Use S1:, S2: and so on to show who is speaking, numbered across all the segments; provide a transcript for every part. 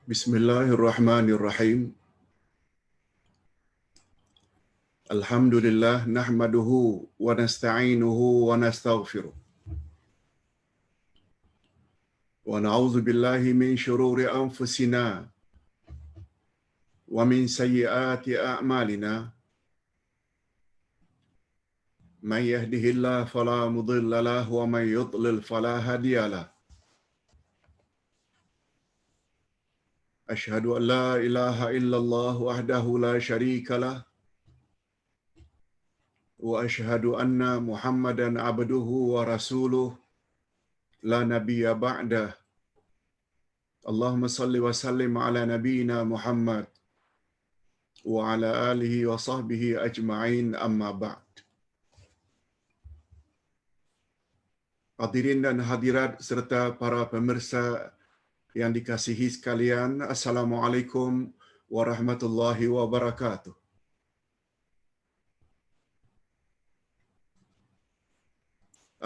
S1: Bismillahirrahmanirrahim. Alhamdulillah nahmaduhu wa nasta'inuhu wa nastaghfiruh. Wa na'udzu billahi min shururi anfusina wa min sayyiati a'malina. Man yahdihillahu fala mudilla lahu wa man yudlil fala hadiya lahu. Ashhadu an la ilaha illallah wahdahu la syarika lah wa ashhadu anna Muhammadan abduhu wa rasuluh la nabiyya ba'dah. Allahumma salli wa sallim ala nabiyyina Muhammad wa ala alihi wa sahbihi ajma'in, amma ba'd. Hadirin dan hadirat serta para pemirsa yang dikasihi sekalian, Assalamualaikum warahmatullahi wabarakatuh.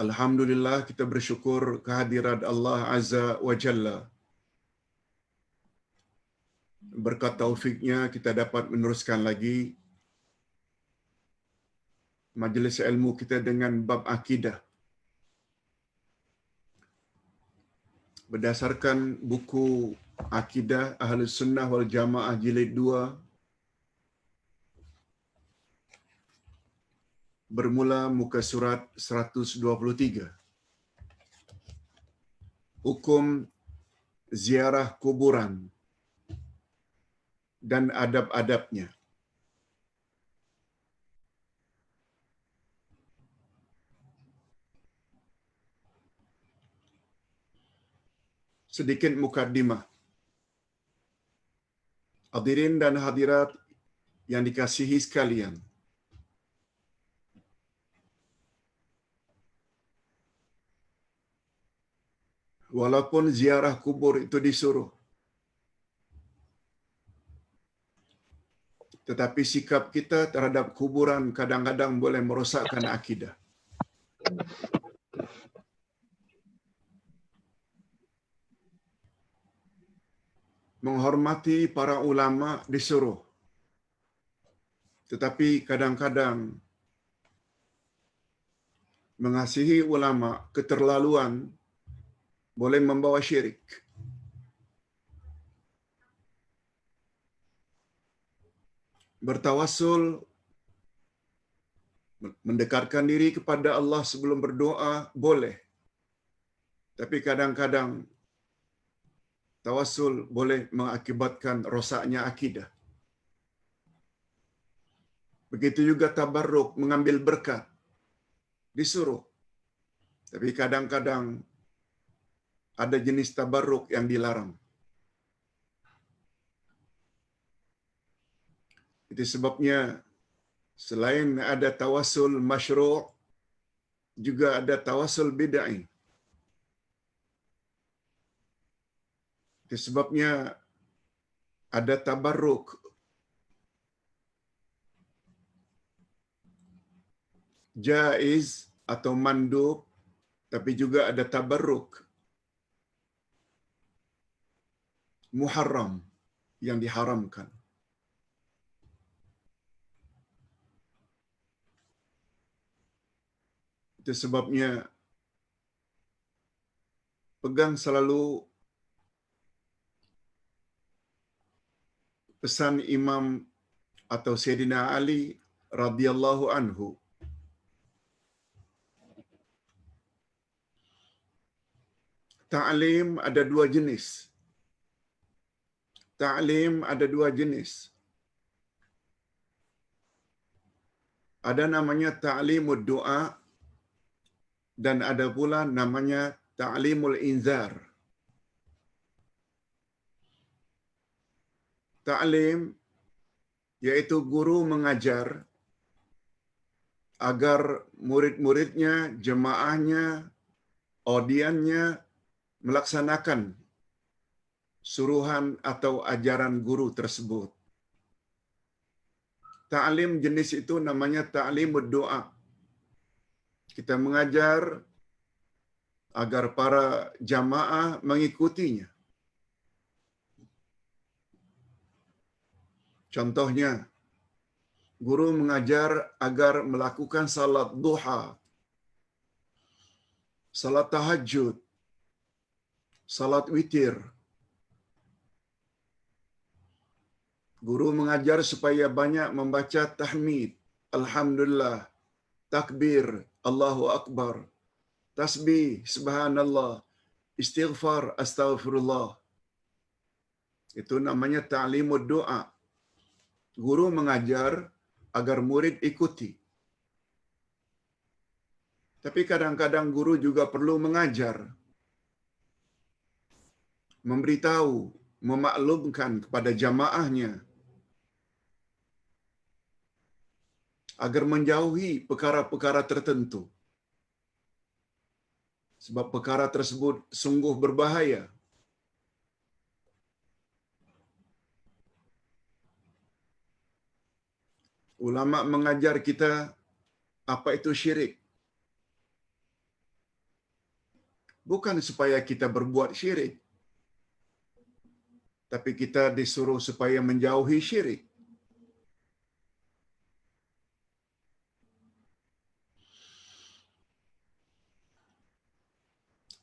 S1: Alhamdulillah, kita bersyukur kehadirat Allah Azza wa Jalla. Berkat taufiknya kita dapat meneruskan lagi majlis ilmu kita dengan bab akidah. Berdasarkan buku Akidah Ahlus Sunnah wal Jamaah jilid 2, bermula muka surat 123. Hukum ziarah kuburan dan adab-adabnya. Sedikit mukaddimah. Hadirin dan hadirat yang dikasihi sekalian, walaupun ziarah kubur itu disuruh, tetapi sikap kita terhadap kuburan kadang-kadang boleh merosakkan akidah. Menghormati para ulama disuruh, tetapi kadang-kadang mengasihi ulama keterlaluan boleh membawa syirik. Bertawassul, mendekatkan diri kepada Allah sebelum berdoa boleh, tapi kadang-kadang tawassul boleh mengakibatkan rosaknya akidah. Begitu juga tabarruk, mengambil berkat, disuruh. Tapi kadang-kadang ada jenis tabarruk yang dilarang. Itu sebabnya selain ada tawassul masyru', juga ada tawassul bid'ah. Itu sebabnya ada tabarruk jaiz atau mandub, tapi juga ada tabarruk muharram yang diharamkan. Itu sebabnya pegang selalu pesan Imam atau Sayyidina Ali radhiyallahu anhu. Ta'lim ada dua jenis. Ta'lim ada dua jenis. Ada namanya ta'limud du'a dan ada pula namanya ta'limul inzar. Ta'lim yaitu guru mengajar agar murid-muridnya, jemaahnya, audiennya melaksanakan suruhan atau ajaran guru tersebut. Ta'lim jenis itu namanya ta'limud du'a. Kita mengajar agar para jamaah mengikutinya. Contohnya, guru mengajar agar melakukan salat duha, salat tahajud, salat witir. Guru mengajar supaya banyak membaca tahmid, alhamdulillah, takbir, Allahu akbar, tasbih, subhanallah, istighfar, astaghfirullah. Itu namanya ta'limud doa. Guru mengajar agar murid ikuti. Tapi kadang-kadang guru juga perlu mengajar, memberitahu, memaklumkan kepada jamaahnya agar menjauhi perkara-perkara tertentu. Sebab perkara tersebut sungguh berbahaya. Ulama mengajar kita apa itu syirik. Bukan supaya kita berbuat syirik, tapi kita disuruh supaya menjauhi syirik.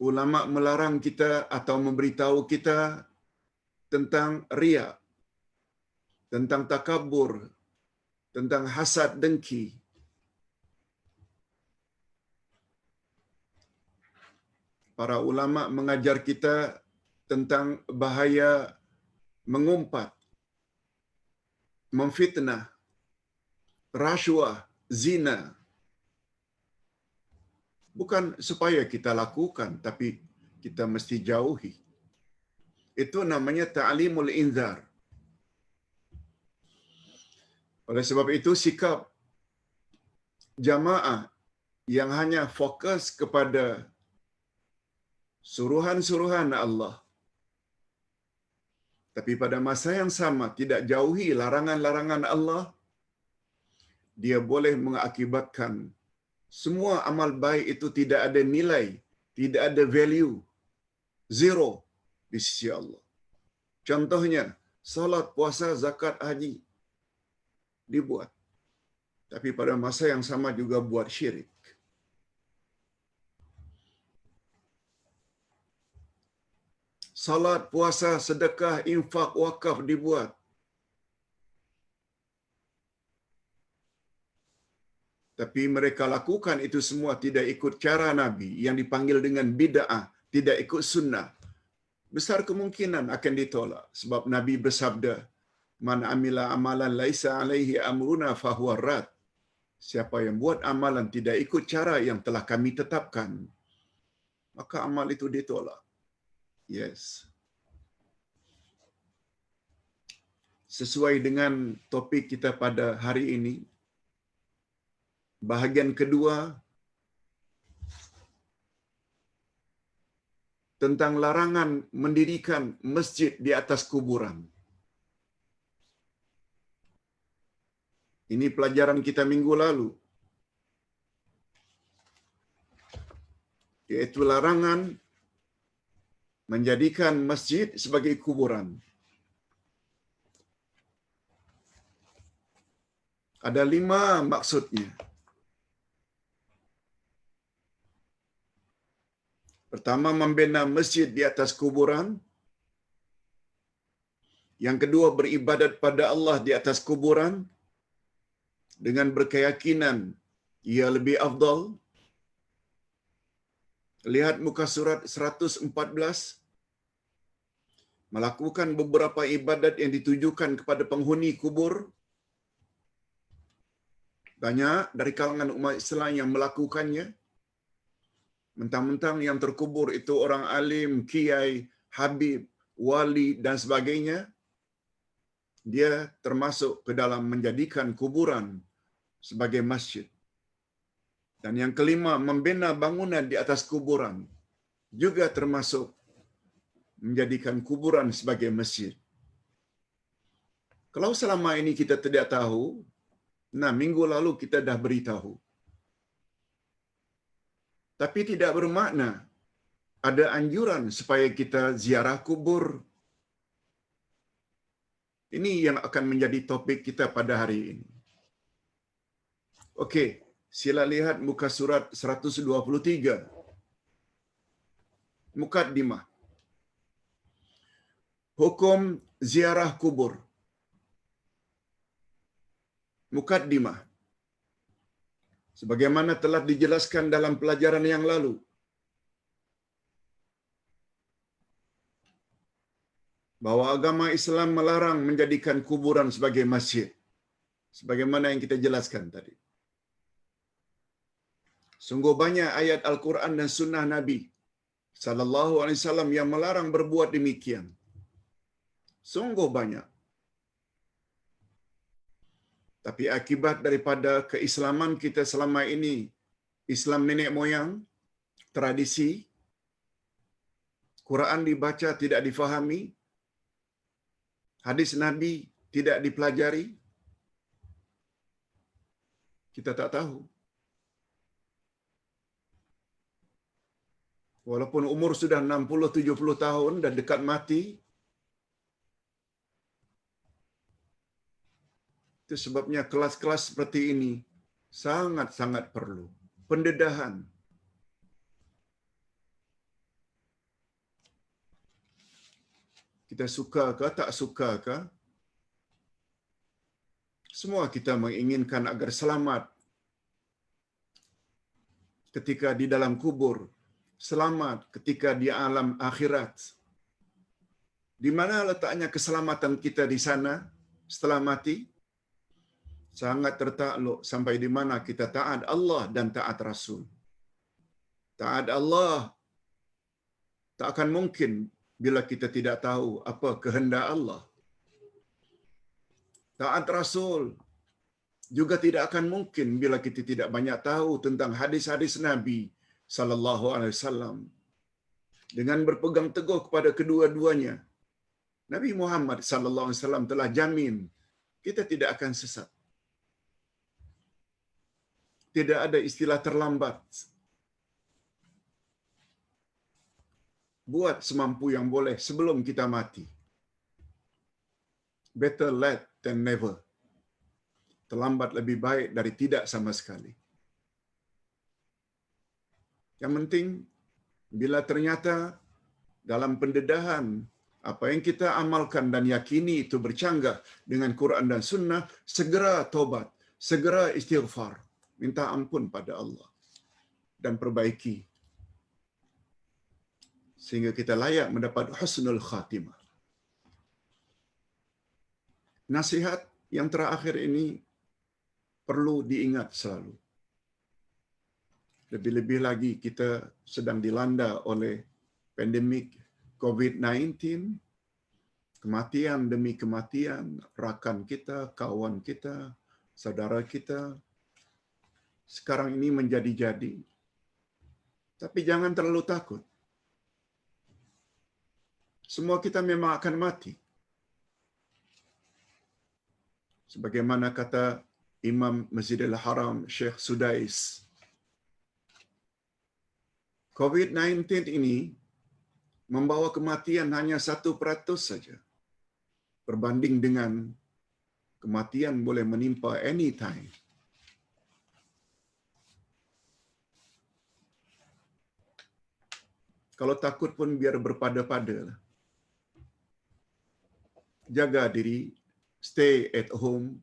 S1: Ulama melarang kita atau memberitahu kita tentang riya, tentang takabur, tentang hasad dengki. Para ulama mengajar kita tentang bahaya mengumpat, memfitnah, rasuah, zina. Bukan supaya kita lakukan, tapi kita mesti jauhi. Itu namanya ta'limul inzar. Oleh sebab itu, sikap jamaah yang hanya fokus kepada suruhan-suruhan Allah, tapi pada masa yang sama tidak jauhi larangan-larangan Allah, dia boleh mengakibatkan semua amal baik itu tidak ada nilai, tidak ada value, zero di sisi Allah. Contohnya, salat, puasa, zakat, haji dibuat, tapi pada masa yang sama juga buat syirik. Salat, puasa, sedekah, infak, wakaf dibuat, tapi mereka lakukan itu semua tidak ikut cara Nabi yang dipanggil dengan bid'ah, tidak ikut sunnah. Besar kemungkinan akan ditolak. Sebab Nabi bersabda, "Man amila amalan laisa alaihi amruna fahuwa rad." Siapa yang buat amalan tidak ikut cara yang telah kami tetapkan, maka amal itu ditolak. Yes. Sesuai dengan topik kita pada hari ini, bahagian kedua tentang larangan mendirikan masjid di atas kuburan. Ini pelajaran kita minggu lalu, yaitu larangan menjadikan masjid sebagai kuburan. Ada 5 maksudnya. Pertama, membina masjid di atas kuburan. Yang kedua, beribadat pada Allah di atas kuburan dengan berkeyakinan ia lebih afdal. Lihat muka surat 114. Melakukan beberapa ibadat yang ditujukan kepada penghuni kubur. Banyak dari kalangan umat Islam yang melakukannya. Mentang-mentang yang terkubur itu orang alim, kiai, habib, wali dan sebagainya, dia termasuk ke dalam menjadikan kuburan sebagai masjid. Dan yang kelima, membina bangunan di atas kuburan juga termasuk menjadikan kuburan sebagai masjid. Kalau selama ini kita tidak tahu, minggu lalu kita dah beritahu. Tapi tidak bermakna ada anjuran supaya kita ziarah kubur. Ini yang akan menjadi topik kita pada hari ini. Okey, sila lihat muka surat 123. Mukaddimah. Hukum ziarah kubur. Mukaddimah. Sebagaimana telah dijelaskan dalam pelajaran yang lalu, bahwa agama Islam melarang menjadikan kuburan sebagai masjid. Sebagaimana yang kita jelaskan tadi. Sungguh banyak ayat Al-Quran dan sunnah Nabi sallallahu alaihi wasallam yang melarang berbuat demikian. Sungguh banyak. Tapi akibat daripada keislaman kita selama ini, Islam nenek moyang, tradisi, Quran dibaca tidak difahami, hadis Nabi tidak dipelajari, kita tak tahu. Walaupun umur sudah 60-70 tahun dan dekat mati, itu sebabnya kelas-kelas seperti ini sangat-sangat perlu. Pendedahan. Kita suka ke tak suka ke, semua kita menginginkan agar selamat ketika di dalam kubur, selamat ketika di alam akhirat. Di mana letaknya keselamatan kita di sana setelah mati? Sangat tertakluk sampai di mana kita taat Allah dan taat Rasul. Taat Allah tak akan mungkin bila kita tidak tahu apa kehendak Allah. Taat Rasul juga tidak akan mungkin bila kita tidak banyak tahu tentang hadis-hadis Nabi sallallahu alaihi wasallam. Dengan berpegang teguh kepada kedua-duanya, Nabi Muhammad sallallahu alaihi wasallam telah jamin kita tidak akan sesat. Tidak ada istilah terlambat. Buat semampu yang boleh sebelum kita mati. Better late than never. Terlambat lebih baik dari tidak sama sekali. Yang penting, bila ternyata dalam pendedahan apa yang kita amalkan dan yakini itu bercanggah dengan Quran dan Sunnah, segera tobat, segera istighfar, minta ampun pada Allah dan perbaiki sehingga kita layak mendapat husnul khatimah. Nasihat yang terakhir ini perlu diingat selalu. Lebih-lebih lagi kita sedang dilanda oleh pandemik COVID-19, kematian demi kematian, rakan kita, kawan kita, saudara kita, sekarang ini menjadi-jadi. Tapi jangan terlalu takut. Semua kita memang akan mati. Sebagaimana kata Imam Masjidil Haram Syekh Sudais, COVID-19 ini membawa kematian hanya 1% saja. Berbanding dengan kematian boleh menimpa anytime. Kalau takut pun biar berpada-pada. Jaga diri, stay at home,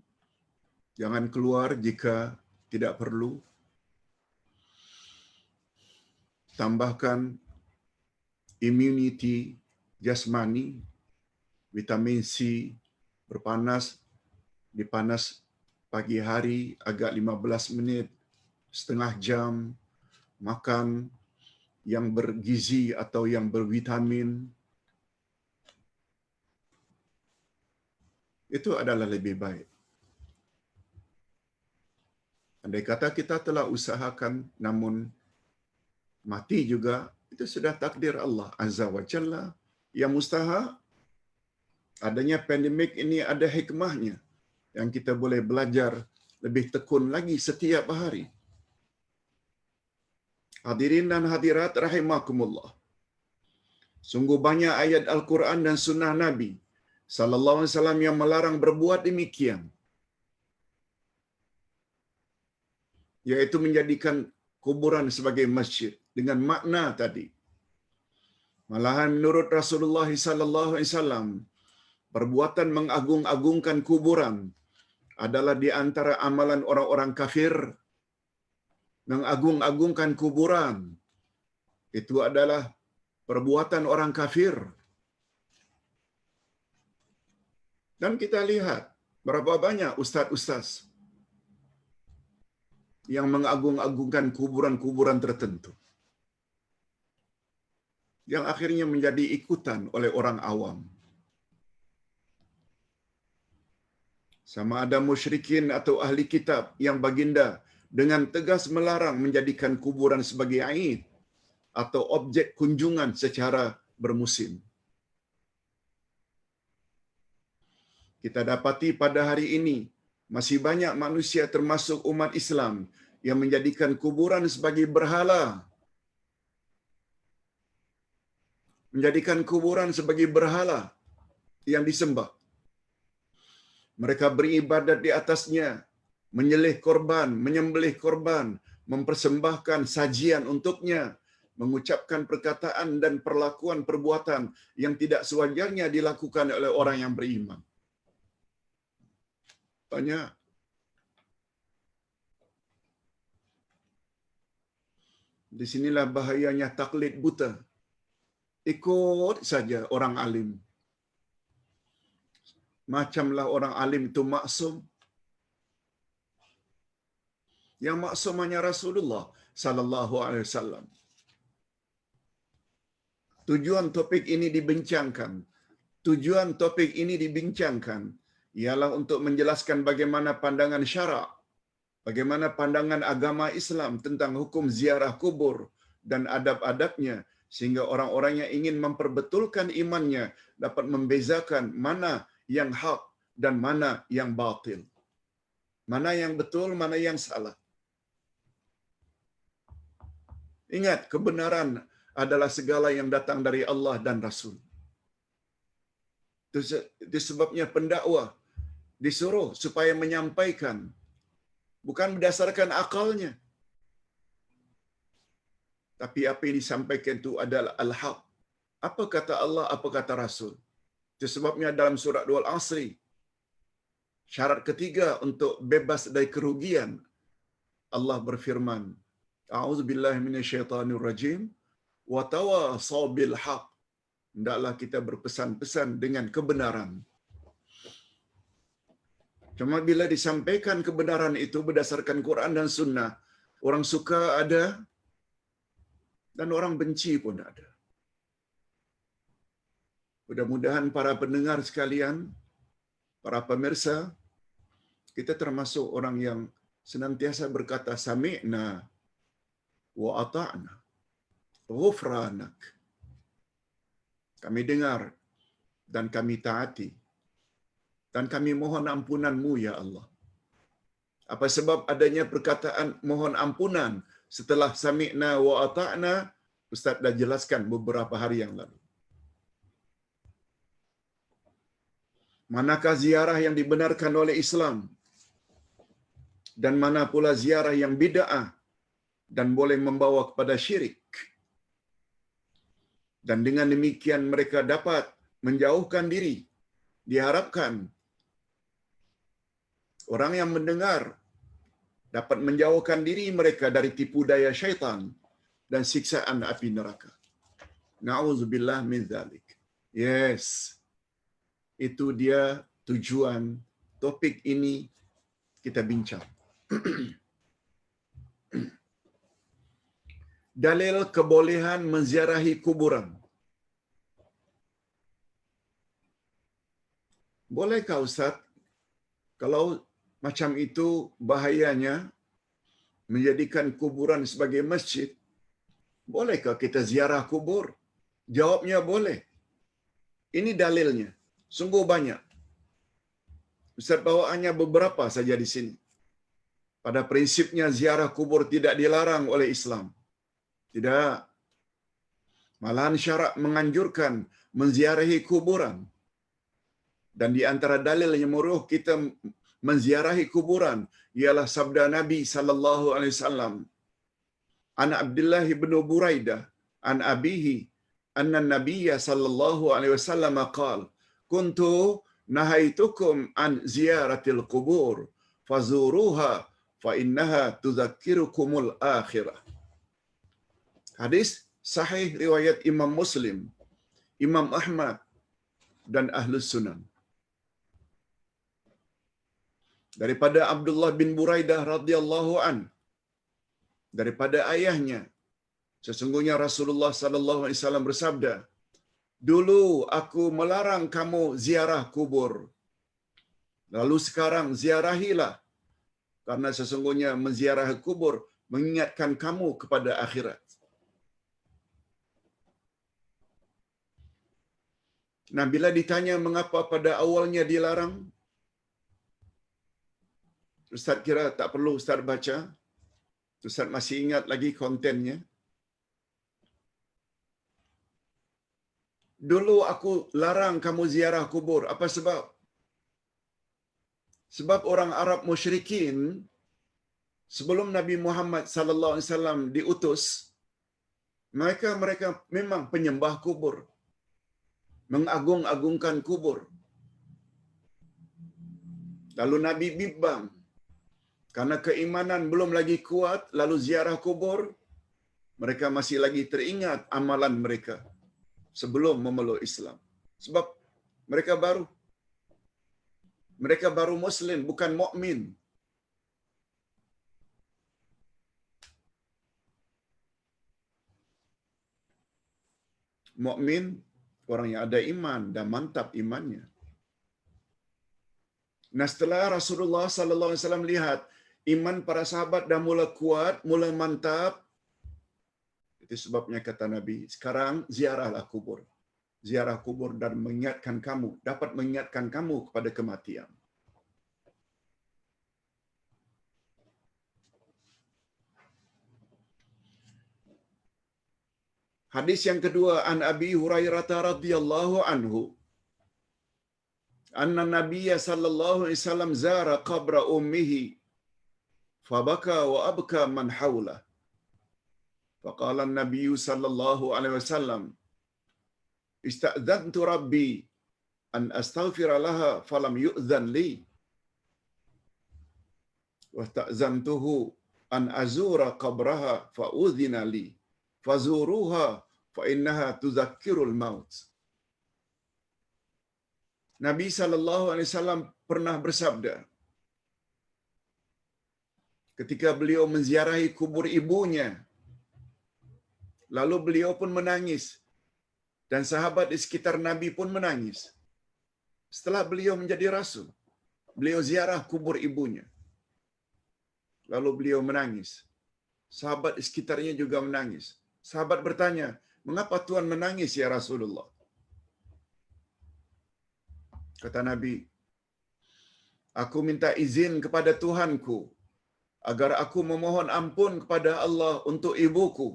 S1: jangan keluar jika tidak perlu. Tambahkan immunity jasmani, vitamin C, berpanas, dipanas pagi hari agak 15 minit, setengah jam, makan yang bergizi atau yang bervitamin. Itu adalah lebih baik. Andai kata kita telah usahakan namun mati juga, itu sudah takdir Allah Azza wa Jalla. Yang mustahak, adanya pandemik ini ada hikmahnya yang kita boleh belajar lebih tekun lagi setiap hari. Hadirin dan hadirat rahimakumullah. Sungguh banyak ayat Al-Quran dan sunnah Nabi sallallahu alaihi wasallam yang melarang berbuat demikian, yaitu menjadikan kuburan sebagai masjid dengan makna tadi. Malahan menurut Rasulullah sallallahu alaihi wasallam, perbuatan mengagung-agungkan kuburan adalah di antara amalan orang-orang kafir. Mengagung-agungkan kuburan itu adalah perbuatan orang kafir. Dan kita lihat berapa banyak ustaz-ustaz yang mengagung-agungkan kuburan-kuburan tertentu, yang akhirnya menjadi ikutan oleh orang awam. Sama ada musyrikin atau ahli kitab yang baginda dengan tegas melarang menjadikan kuburan sebagai aid atau objek kunjungan secara bermusim. Kita dapati pada hari ini masih banyak manusia termasuk umat Islam yang menjadikan kuburan sebagai berhala. Menjadikan kuburan sebagai berhala yang disembah. Mereka beribadat di atasnya, menyembelih korban, mempersembahkan sajian untuknya, mengucapkan perkataan dan perlakuan perbuatan yang tidak sewajarnya dilakukan oleh orang yang beriman. Banyak. Di sinilah bahayanya taklid buta. Ikut saja orang alim. Macamlah orang alim itu maksum. Yang maksum hanya Rasulullah sallallahu alaihi wasallam. Tujuan topik ini dibincangkan ialah untuk menjelaskan bagaimana pandangan syarak, bagaimana pandangan agama Islam tentang hukum ziarah kubur dan adab-adabnya, sehingga orang-orang yang ingin memperbetulkan imannya dapat membezakan mana yang hak dan mana yang batil. Mana yang betul, mana yang salah. Ingat, kebenaran adalah segala yang datang dari Allah dan Rasul. Itu sebabnya pendakwah disuruh supaya menyampaikan bukan berdasarkan akalnya, tapi apa yang disampaikan itu adalah al-haq. Apa kata Allah, apa kata Rasul. Itu sebabnya dalam surah Al-Asri, syarat ketiga untuk bebas dari kerugian, Allah berfirman, A'udzubillahi minasyaitonirrajim, wa tawasaw bil haq. Hendaklah kita berpesan-pesan dengan kebenaran. Cuma bila disampaikan kebenaran itu berdasarkan Quran dan Sunnah, orang suka ada dan orang benci pun ada. Mudah-mudahan para pendengar sekalian, para pemirsa, kita termasuk orang yang senantiasa berkata sami'na wa ata'na ghufranak. Kami dengar dan kami taati dan kami mohon ampunan-Mu ya Allah. Apa sebab adanya perkataan mohon ampunan setelah sami'na wa ata'na? Ustaz dah jelaskan beberapa hari yang lalu. Manakah ziarah yang dibenarkan oleh Islam dan mana pula ziarah yang bid'ah dan boleh membawa kepada syirik. Dan dengan demikian mereka dapat menjauhkan diri. Diharapkan orang yang mendengar dapat menjauhkan diri mereka dari tipu daya syaitan dan siksaan api neraka. Na'udzubillah min dzalik. Yes. Itu dia tujuan topik ini kita bincang. Dalil kebolehan menziarahi kuburan. Bolehkah Ustaz, kalau macam itu bahayanya menjadikan kuburan sebagai masjid, bolehkah kita ziarah kubur? Jawabnya boleh. Ini dalilnya. Sungguh banyak. Ustaz bawa hanya beberapa saja di sini. Pada prinsipnya ziarah kubur tidak dilarang oleh Islam. Tidak. Malahan syarak menganjurkan menziarahi kuburan. Dan di antara dalil yang menyuruh kita menziarahi kuburan ialah sabda Nabi sallallahu alaihi wasallam, an Abdullah bin Buraidah an abihi anna Nabiyya sallallahu alaihi wasallam qala kuntu nahaitukum an ziyaratil qubur fazuruha fa innaha tudzakirukumul akhirah. Hadis sahih riwayat Imam Muslim, Imam Ahmad dan Ahlus Sunan. Daripada Abdullah bin Buraidah radhiyallahu an, daripada ayahnya, sesungguhnya Rasulullah sallallahu alaihi wasallam bersabda, dulu aku melarang kamu ziarah kubur, lalu sekarang ziarahilah, karena sesungguhnya menziarah kubur mengingatkan kamu kepada akhirat. Nah, bila ditanya mengapa pada awalnya dilarang, Ustaz kira tak perlu Ustaz baca. Ustaz masih ingat lagi kontennya. Dulu aku larang kamu ziarah kubur. Apa sebab? Sebab orang Arab musyrikin sebelum Nabi Muhammad sallallahu alaihi wasallam diutus, mereka memang penyembah kubur, mengagung-agungkan kubur. Lalu Nabi bimbang, karena keimanan belum lagi kuat, lalu ziarah kubur, mereka masih lagi teringat amalan mereka sebelum memeluk Islam. Sebab mereka baru Muslim, bukan mukmin. Mukmin orang yang ada iman dan mantap imannya. Nah, setelah Rasulullah sallallahu alaihi wasallam lihat iman para sahabat dah mula kuat, mula mantap, itu sebabnya kata Nabi, sekarang ziarahlah kubur. Ziarah kubur dan dapat mengingatkan kamu kepada kematian. Hadis yang kedua, an Abi Hurairah radhiyallahu anhu, anna Nabiyya sallallahu alaihi wasallam zara qabra ummihi fabaka wa abka man hawlah. Faqala an-nabiy sallallahu alaihi wasallam, ista'dzantu rabbi an astaghfira laha falam yu'dzan li wa ta'zantuhu an azura qabraha fa udhina li fazuruha fa innaha tudzakkirul maut. Nabi sallallahu alaihi wasallam pernah bersabda ketika beliau menziarahi kubur ibunya, lalu beliau pun menangis dan sahabat di sekitar Nabi pun menangis. Setelah beliau menjadi rasul, beliau ziarah kubur ibunya, lalu beliau menangis. Sahabat di sekitarnya juga menangis. Sahabat bertanya, mengapa Tuhan menangis ya Rasulullah? Kata Nabi, aku minta izin kepada Tuhanku agar aku memohon ampun kepada Allah untuk ibuku,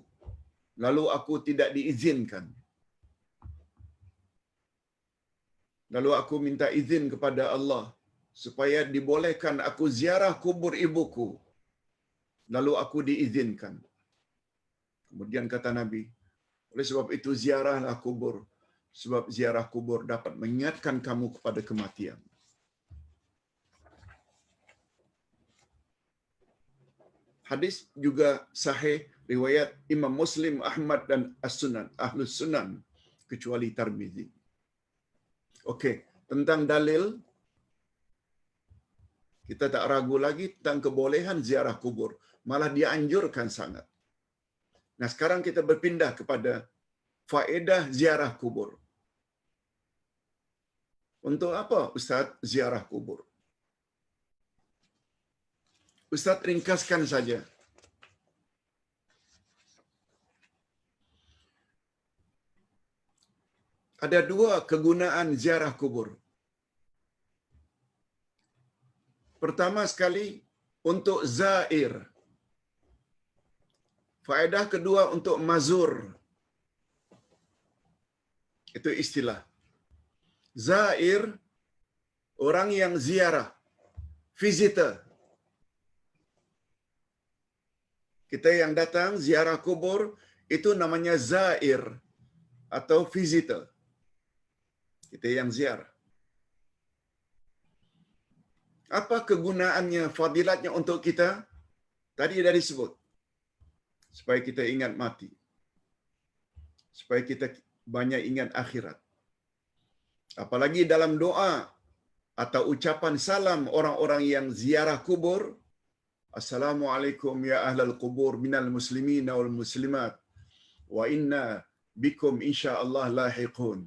S1: lalu aku tidak diizinkan. Lalu aku minta izin kepada Allah supaya dibolehkan aku ziarah kubur ibuku, lalu aku diizinkan. Kemudian kata Nabi, oleh sebab itu ziarahlah kubur, sebab ziarah kubur dapat mengingatkan kamu kepada kematian. Hadis juga sahih riwayat Imam Muslim, Ahmad dan As-Sunan, Ahlus Sunan, kecuali Tirmizi. Okey, tentang dalil, kita tak ragu lagi tentang kebolehan ziarah kubur. Malah dianjurkan sangat. Nah, sekarang kita berpindah kepada faedah ziarah kubur. Untuk apa Ustaz ziarah kubur? Ustaz ringkaskan saja. Ada dua kegunaan ziarah kubur. Pertama sekali, untuk zair. Faedah kedua untuk mazur. Itu istilah. Zair orang yang ziarah, visitor. Kita yang datang ziarah kubur itu namanya zair atau visitor. Kita yang ziarah. Apa kegunaannya, fadilatnya untuk kita? Tadi dah disebut. Supaya kita ingat mati. Supaya kita banyak ingat akhirat. Apalagi dalam doa atau ucapan salam orang-orang yang ziarah kubur, Assalamualaikum ya ahlal kubur minal muslimin wal muslimat wa inna bikum insyaallah lahiqun.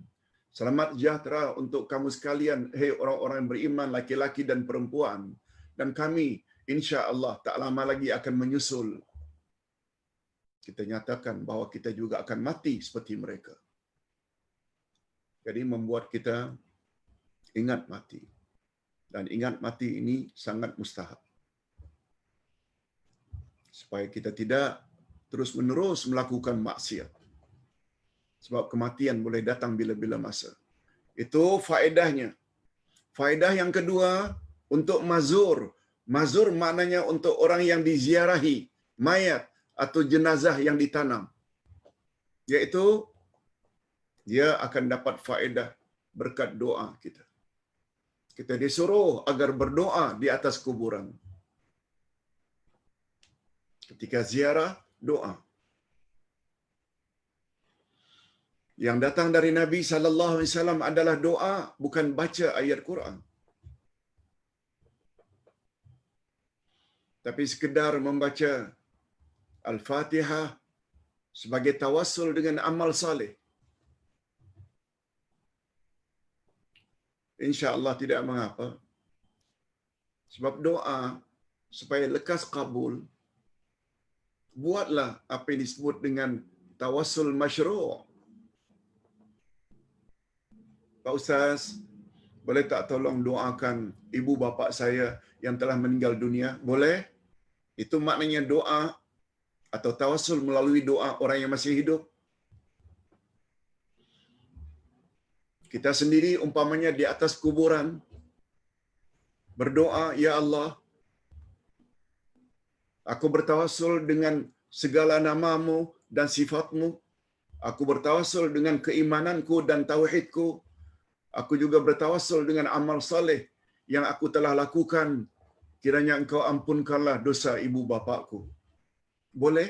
S1: Selamat sejahtera untuk kamu sekalian, hei orang-orang yang beriman laki-laki dan perempuan, dan kami insya-Allah tak lama lagi akan menyusul. Kita nyatakan bahawa kita juga akan mati seperti mereka. Jadi membuat kita ingat mati. Dan ingat mati ini sangat mustahab. Supaya kita tidak terus-menerus melakukan maksiat. Sebab kematian boleh datang bila-bila masa. Itu faedahnya. Faedah yang kedua, untuk mazur. Mazur maknanya untuk orang yang diziarahi, mayat atau jenazah yang ditanam. Iaitu, dia akan dapat faedah berkat doa kita. Kita disuruh agar berdoa di atas kuburan. Ketika ziarah, doa. Yang datang dari Nabi sallallahu alaihi wasallam adalah doa, bukan baca ayat Quran. Tapi sekedar membaca Al-Fatihah sebagai tawassul dengan amal saleh. Insya-Allah tidak mengapa. Sebab doa supaya lekas kabul, buatlah apa yang disebut dengan tawassul masyru'. Pak Ustaz, boleh tak tolong doakan ibu bapa saya yang telah meninggal dunia? Boleh? Itu maknanya doa atau tawassul melalui doa orang yang masih hidup. Kita sendiri umpamanya di atas kuburan berdoa, ya Allah, aku bertawassul dengan segala namamu dan sifatmu. Aku bertawassul dengan keimananku dan tauhidku. Aku juga bertawassul dengan amal saleh yang aku telah lakukan. Kiranya engkau ampunkanlah dosa ibu bapakku. Boleh?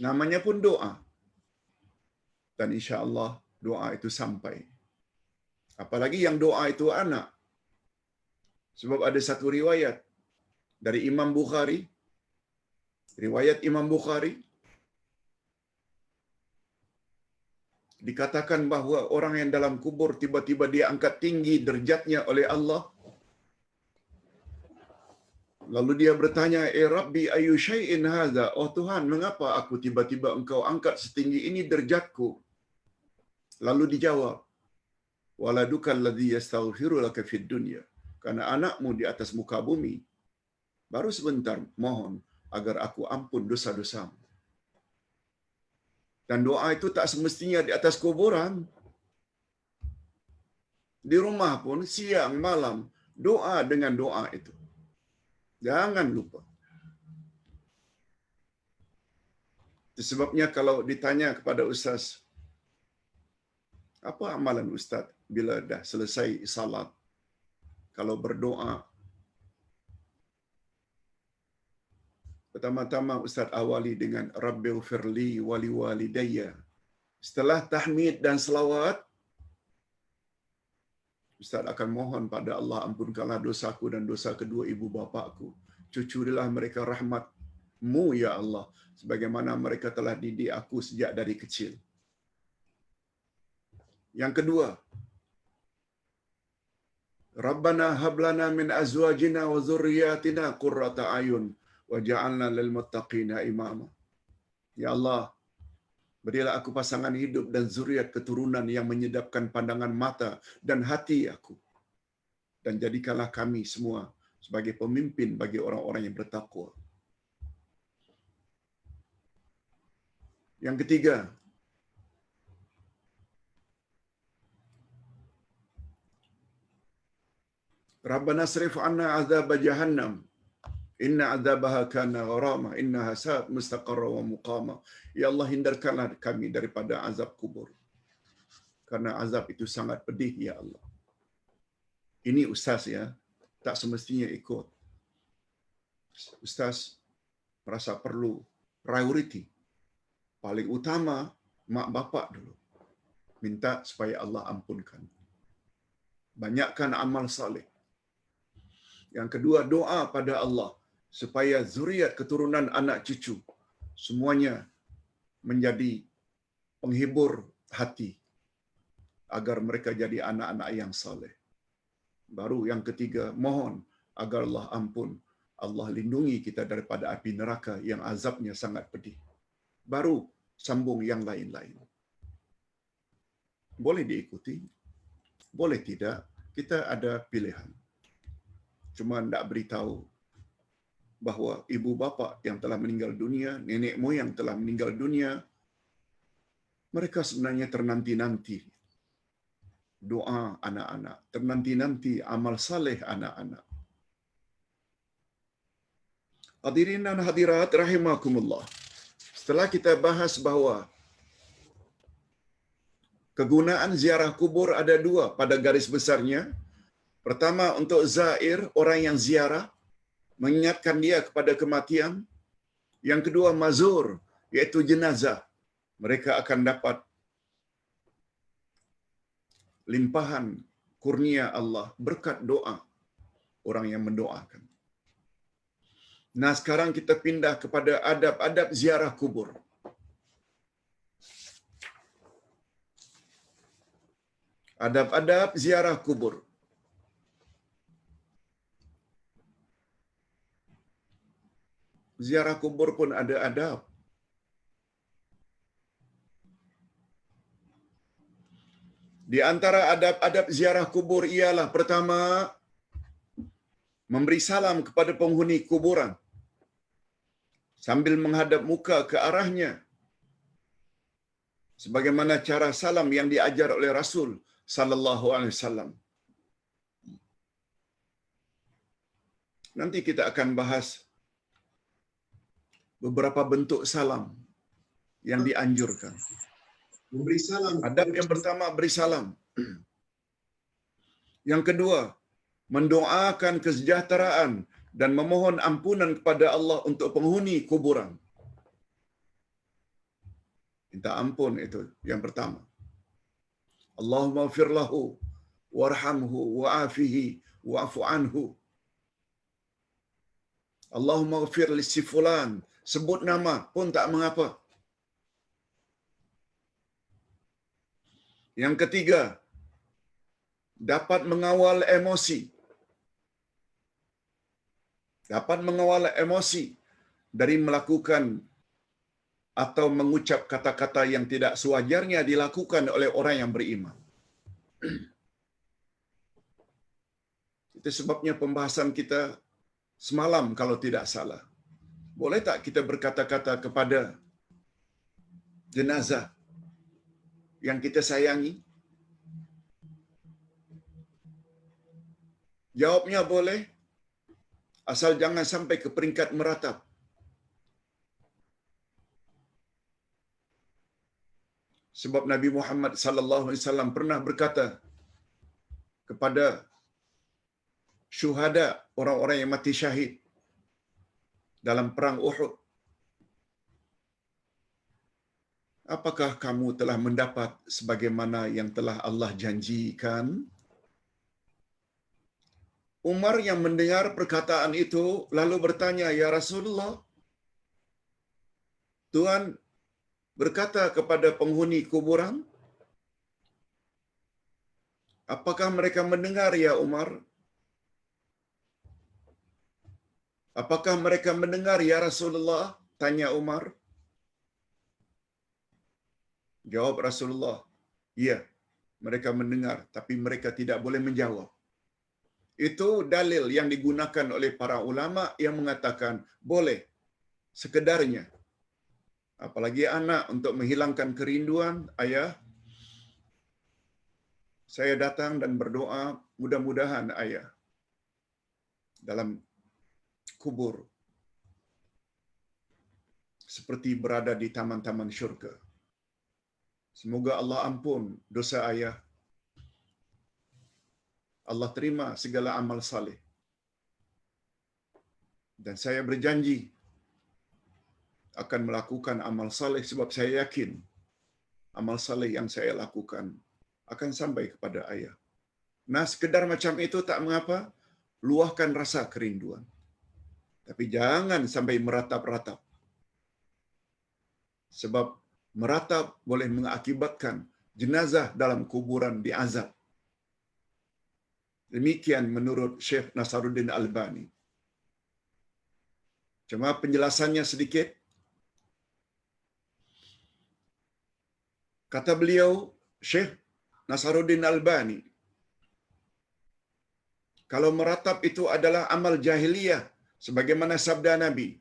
S1: Namanya pun doa. Dan insya-Allah doa itu sampai. Apalagi yang doa itu anak. Sebab ada satu riwayat dari Imam Bukhari. Riwayat Imam Bukhari. Dikatakan bahawa orang yang dalam kubur tiba-tiba dia angkat tinggi derajatnya oleh Allah. Lalu dia bertanya, Rabbi ayu syai'in hadza? Oh Tuhan, mengapa aku tiba-tiba engkau angkat setinggi ini derajatku? Lalu dijawab, waladuka alladhi yastaghfiru laka fid dunya. Karena anakmu di atas muka bumi baru sebentar mohon agar aku ampun dosa-dosamu. Dan doa itu tak semestinya di atas kuburan. Di rumah pun siang malam doa dengan doa itu. Jangan lupa. Itu sebabnya kalau ditanya kepada Ustaz, apa amalan Ustaz bila dah selesai salat? Kalau berdoa, pertama-tama Ustaz awali dengan Rabbighfirli wali walidayya. Setelah tahmid dan selawat, Ustaz akan mohon pada Allah, ampunkanlah dosaku dan dosa kedua ibu bapakku. Cucurilah mereka rahmat-Mu ya Allah, sebagaimana mereka telah didik aku sejak dari kecil. Yang kedua, Rabbana hablana min azwajina wa dzurriyyatina qurrata ayun waj'alna lil muttaqina imama. Ya Allah, berilah aku pasangan hidup dan zuriat keturunan yang menyedapkan pandangan mata dan hati aku. Dan jadikanlah kami semua sebagai pemimpin bagi orang-orang yang bertakwa. Yang ketiga, Rabbana srif 'anna 'adzab jahannam. Inna 'adzabaha kana gharama. Innaha sa'at mustaqarra wa muqama. Ya Allah, hindarkanlah kami daripada azab kubur. Karena azab itu sangat pedih, ya Allah. Ini ustaz ya, tak semestinya ikut. Ustaz merasa perlu priority. Paling utama mak bapak dulu. Minta supaya Allah ampunkan. Banyakkan amal saleh. Yang kedua, doa pada Allah supaya zuriat keturunan anak cucu semuanya menjadi penghibur hati agar mereka jadi anak-anak yang saleh. Baru yang ketiga, mohon agar Allah ampun, Allah lindungi kita daripada api neraka yang azabnya sangat pedih. Baru sambung yang lain-lain. Boleh diikuti, boleh tidak, kita ada pilihan. Cuma tidak beritahu bahawa ibu bapa yang telah meninggal dunia, nenek moyang telah meninggal dunia, mereka sebenarnya ternanti-nanti doa anak-anak, ternanti-nanti amal saleh anak-anak. Hadirin dan hadirat rahimakumullah. Setelah kita bahas bahawa kegunaan ziarah kubur ada dua pada garis besarnya. Pertama, untuk zair, orang yang ziarah, mengingatkan dia kepada kematian. Yang kedua, mazur, iaitu jenazah. Mereka akan dapat limpahan kurnia Allah berkat doa orang yang mendoakan. Nah, sekarang kita pindah kepada adab-adab ziarah kubur. Adab-adab ziarah kubur. Ziarah kubur pun ada adab. Di antara adab-adab ziarah kubur ialah pertama, memberi salam kepada penghuni kuburan sambil menghadap muka ke arahnya, sebagaimana cara salam yang diajar oleh Rasul sallallahu alaihi wasallam. Nanti kita akan bahas beberapa bentuk salam yang dianjurkan.
S2: Memberi salam.
S1: Adab yang pertama, beri salam. Yang kedua, mendoakan kesejahteraan dan memohon ampunan kepada Allah untuk penghuni kuburan. Minta ampun itu yang pertama. Allahumma ighfir lahu warhamhu wa'afihi wa'fu anhu. Allahumma ighfir li si fulan. Sebut nama pun tak mengapa. Yang ketiga, dapat mengawal emosi. Dapat mengawal emosi dari melakukan atau mengucap kata-kata yang tidak sewajarnya dilakukan oleh orang yang beriman. Itu sebabnya pembahasan kita semalam kalau tidak salah. Boleh tak kita berkata-kata kepada jenazah yang kita sayangi? Jawabnya boleh, asal jangan sampai ke peringkat meratap. Sebab Nabi Muhammad sallallahu alaihi wasallam pernah berkata kepada syuhada, orang-orang yang mati syahid dalam perang Uhud, apakah kamu telah mendapat sebagaimana yang telah Allah janjikan? Umar yang mendengar perkataan itu lalu bertanya, "Ya Rasulullah, Tuhan berkata kepada penghuni kuburan, apakah mereka mendengar, ya Umar? Apakah mereka mendengar, ya Rasulullah?" tanya Umar. Jawab Rasulullah, "Ya, mereka mendengar, tapi mereka tidak boleh menjawab." Itu dalil yang digunakan oleh para ulama yang mengatakan boleh sekedarnya. Apalagi anak, untuk menghilangkan kerinduan, "Ayah, saya datang dan berdoa, mudah-mudahan ayah dalam kubur seperti berada di taman-taman syurga. Semoga Allah ampun dosa ayah. Allah terima segala amal saleh. Dan saya berjanji akan melakukan amal saleh sebab saya yakin amal saleh yang saya lakukan akan sampai kepada ayah. Nah, sekedar macam itu tak mengapa, luahkan rasa kerinduan. Tapi jangan sampai meratap-ratap. Sebab meratap boleh mengakibatkan jenazah dalam kuburan diazab. Demikian menurut Syekh Nasaruddin Albani. Cuma penjelasannya sedikit. Kata beliau, Syekh Nasaruddin Albani, kalau meratap itu adalah amal jahiliyah, sebagaimana sabda Nabi,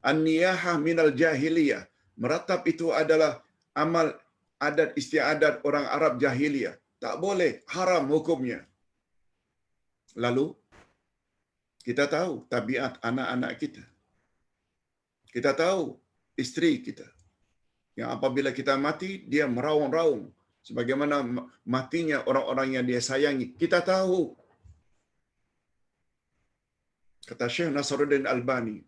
S1: an-niyahah minal jahiliyah. Meratap itu adalah amal adat istiadat orang Arab jahiliyah. Tak boleh, haram hukumnya. Lalu, kita tahu tabiat anak-anak kita. Kita tahu isteri kita. Yang apabila kita mati, dia meraung-raung. Sebagaimana matinya orang-orang yang dia sayangi. Kita tahu. Kata Syekh Nasaruddin Albani,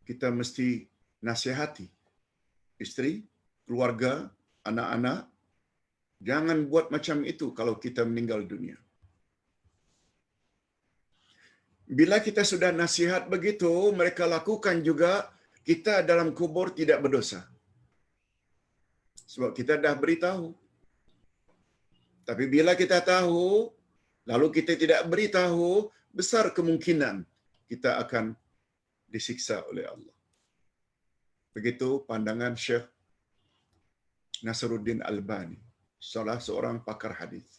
S1: kita mesti nasihati isteri, keluarga, anak-anak. Jangan buat macam itu kalau kita meninggal dunia. Bila kita sudah nasihat begitu, mereka lakukan juga, kita dalam kubur tidak berdosa. Sebab kita dah beritahu. Tapi bila kita tahu, lalu kita tidak beritahu, besar kemungkinan kita akan disiksa oleh Allah. Begitu pandangan Syekh Nasaruddin Albani, salah seorang pakar hadis.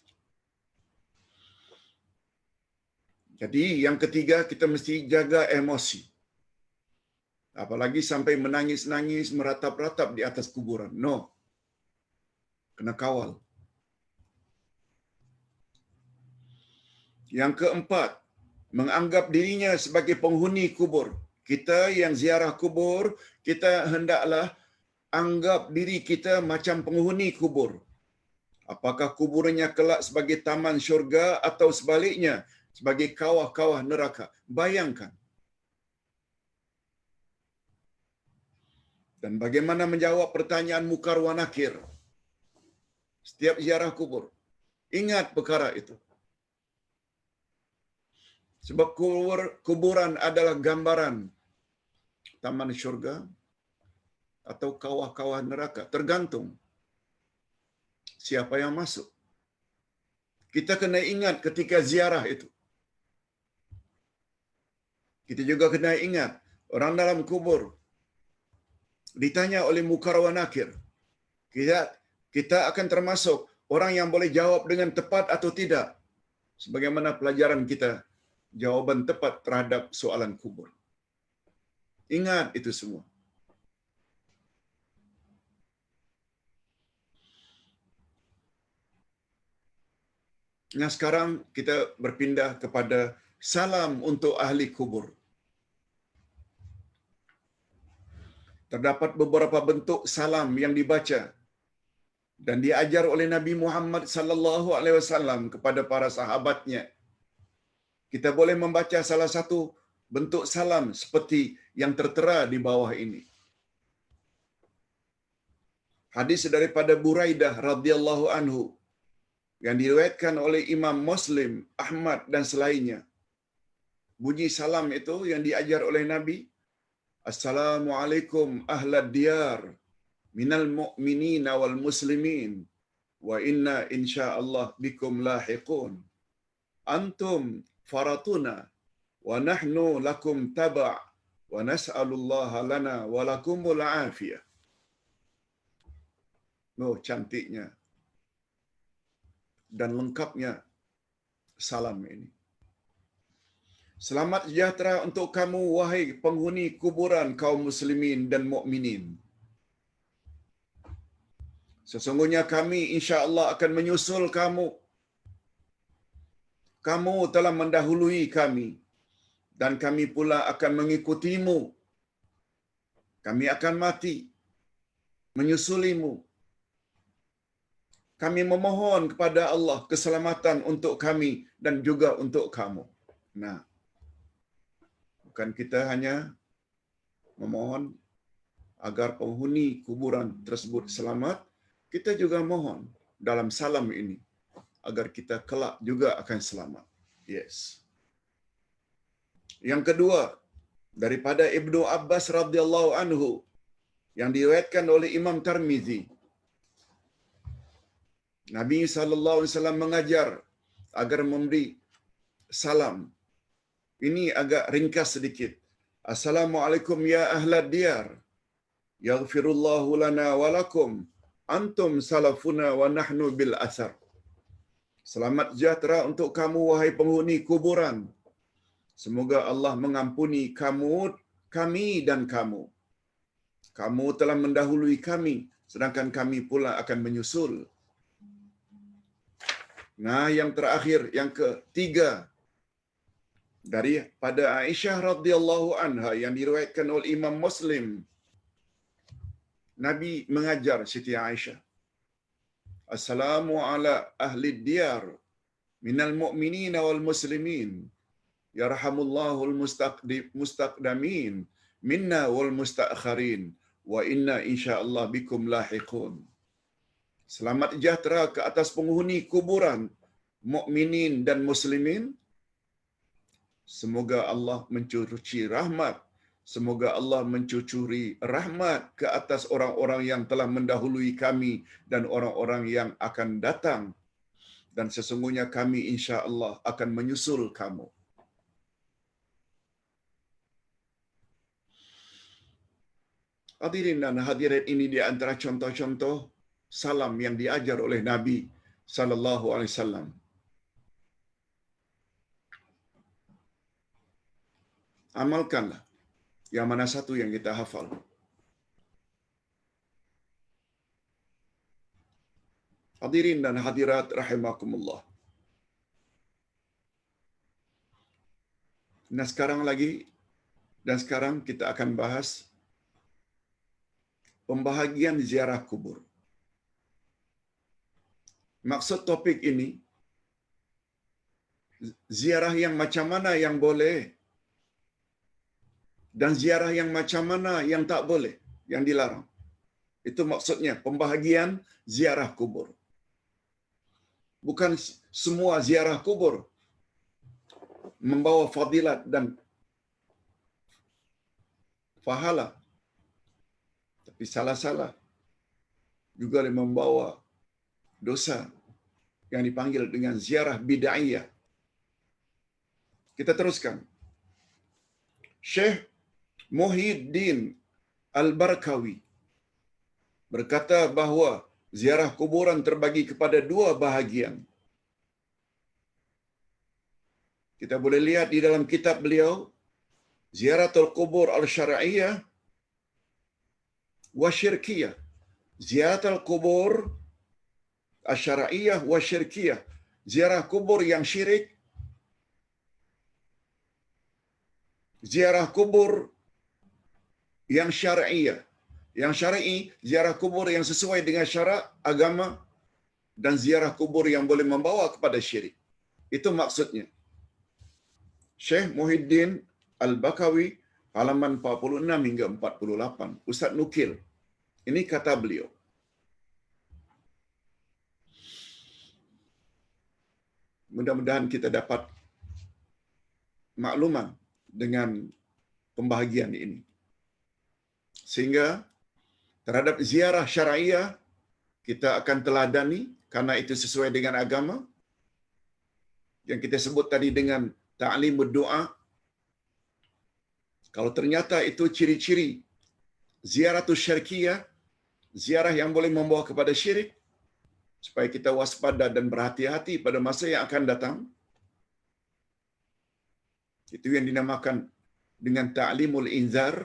S1: Jadi yang ketiga, kita mesti jaga emosi. Apalagi sampai menangis-nangis, meratap-ratap di atas kuburan. No. Kena kawal. Yang keempat, menganggap dirinya sebagai penghuni kubur. Kita yang ziarah kubur, kita hendaklah anggap diri kita macam penghuni kubur. Apakah kuburnya kelak sebagai taman syurga atau sebaliknya, sebagai kawah-kawah neraka. Bayangkan. Dan bagaimana menjawab pertanyaan mukar wa nakir setiap ziarah kubur. Ingat perkara itu. Sebab kuburan adalah gambaran taman syurga atau kawah-kawah neraka. Tergantung siapa yang masuk. Kita kena ingat ketika ziarah itu. Kita juga kena ingat orang dalam kubur ditanya oleh mukar wa nakir. Kita akan termasuk orang yang boleh jawab dengan tepat atau tidak. Sebagaimana pelajaran kita, jawaban tepat terhadap soalan kubur. Ingat itu semua. Nah, sekarang kita berpindah kepada salam untuk ahli kubur. Terdapat beberapa bentuk salam yang dibaca dan diajar oleh Nabi Muhammad sallallahu alaihi wasallam kepada para sahabatnya. Kita boleh membaca salah satu bentuk salam seperti yang tertera di bawah ini. Hadis daripada Buraidah radhiyallahu anhu yang diriwayatkan oleh Imam Muslim, Ahmad dan selainnya. Bunyi salam itu yang diajar oleh Nabi, Assalamualaikum ahlad diyar minal mu'minina wal muslimin wa inna insyaallah bikum lahiqun. Antum faratuna wa nahnu lakum taba' wa nas'alullaha lana wa lakumul afiyah. Oh, cantiknya dan lengkapnya salam ini. Selamat sejahtera untuk kamu, wahai penghuni kuburan kaum muslimin dan mukminin. Sesungguhnya kami insya-Allah akan menyusul kamu kamu telah mendahului kami dan kami pula akan mengikutimu. Kami akan mati menyusulimu. Kami memohon kepada Allah keselamatan untuk kami dan juga untuk kamu. Nah, bukan kita hanya memohon agar penghuni kuburan tersebut selamat, kita juga mohon dalam salam ini agar kita kelak juga akan selamat. Yes. Yang kedua, daripada Ibnu Abbas radhiyallahu anhu yang diriwayatkan oleh Imam Tirmizi, Nabi sallallahu alaihi wasallam mengajar agar memberi salam. Ini agak ringkas sedikit. Assalamualaikum ya ahlad diyar. Yaghfirullahu lana wa lakum. Antum salafuna wa nahnu bil athar. Selamat sejahtera untuk kamu wahai penghuni kuburan. Semoga Allah mengampuni kami dan kamu. Kamu telah mendahului kami, sedangkan kami pula akan menyusul. Nah, yang terakhir, yang ketiga, daripada Aisyah radhiyallahu anha yang diriwayatkan oleh Imam Muslim. Nabi mengajar Siti Aisyah, Assalamu ala ahli diyar minal mu'minina wal muslimin. Yarhamullahul mustaqdamin minna wal mustaakhirin wa inna insyaallah bikum lahiqun. Selamat sejahtera ke atas penghuni kuburan mukminin dan muslimin. Semoga Allah mencuci rahmat. Semoga Allah mencucuri rahmat ke atas orang-orang yang telah mendahului kami dan orang-orang yang akan datang. Dan sesungguhnya kami insya-Allah akan menyusul kamu. Hadirin dan hadirat, ini di antara contoh-contoh salam yang diajar oleh Nabi sallallahu alaihi wasallam. Amalkanlah yang mana satu yang kita hafal. Hadirin dan hadirat rahimakumullah. Nah, sekarang kita akan bahas pembahagian ziarah kubur. Maksud topik ini, ziarah yang macam mana yang boleh dan ziarah yang macam mana yang tak boleh, yang dilarang. Itu maksudnya pembahagian ziarah kubur. Bukan semua ziarah kubur membawa fadilat dan pahala, tapi salah-salah juga membawa dosa yang dipanggil dengan ziarah bid'ahiyah. Kita teruskan. Syekh Muhyiddin Al-Barkawi berkata bahawa ziarah kuburan terbagi kepada dua bahagian. Kita boleh lihat di dalam kitab beliau, Ziaratul Qubur Al-Syar'iyah wa Syirkiyah. Ziaratul Qubur Al-Syar'iyah wa Syirkiyah. Ziarah kubur yang syirik, ziarah kubur yang syar'iyah. Yang syar'i, ziarah kubur yang sesuai dengan syarak agama, dan ziarah kubur yang boleh membawa kepada syirik. Itu maksudnya. Syekh Muhyiddin Al-Bakawi, halaman 46 hingga 48. Ustaz nukil. Ini kata beliau. Mudah-mudahan kita dapat makluman dengan pembahagian ini. Sehingga terhadap ziarah syar'iyah kita akan teladani karena itu sesuai dengan agama. Yang kita sebut tadi dengan ta'limud doa. Kalau ternyata itu ciri-ciri ziaratus syirkiyah, ziarah yang boleh membawa kepada syirik, supaya kita waspada dan berhati-hati pada masa yang akan datang. Itu yang dinamakan dengan ta'limul inzar.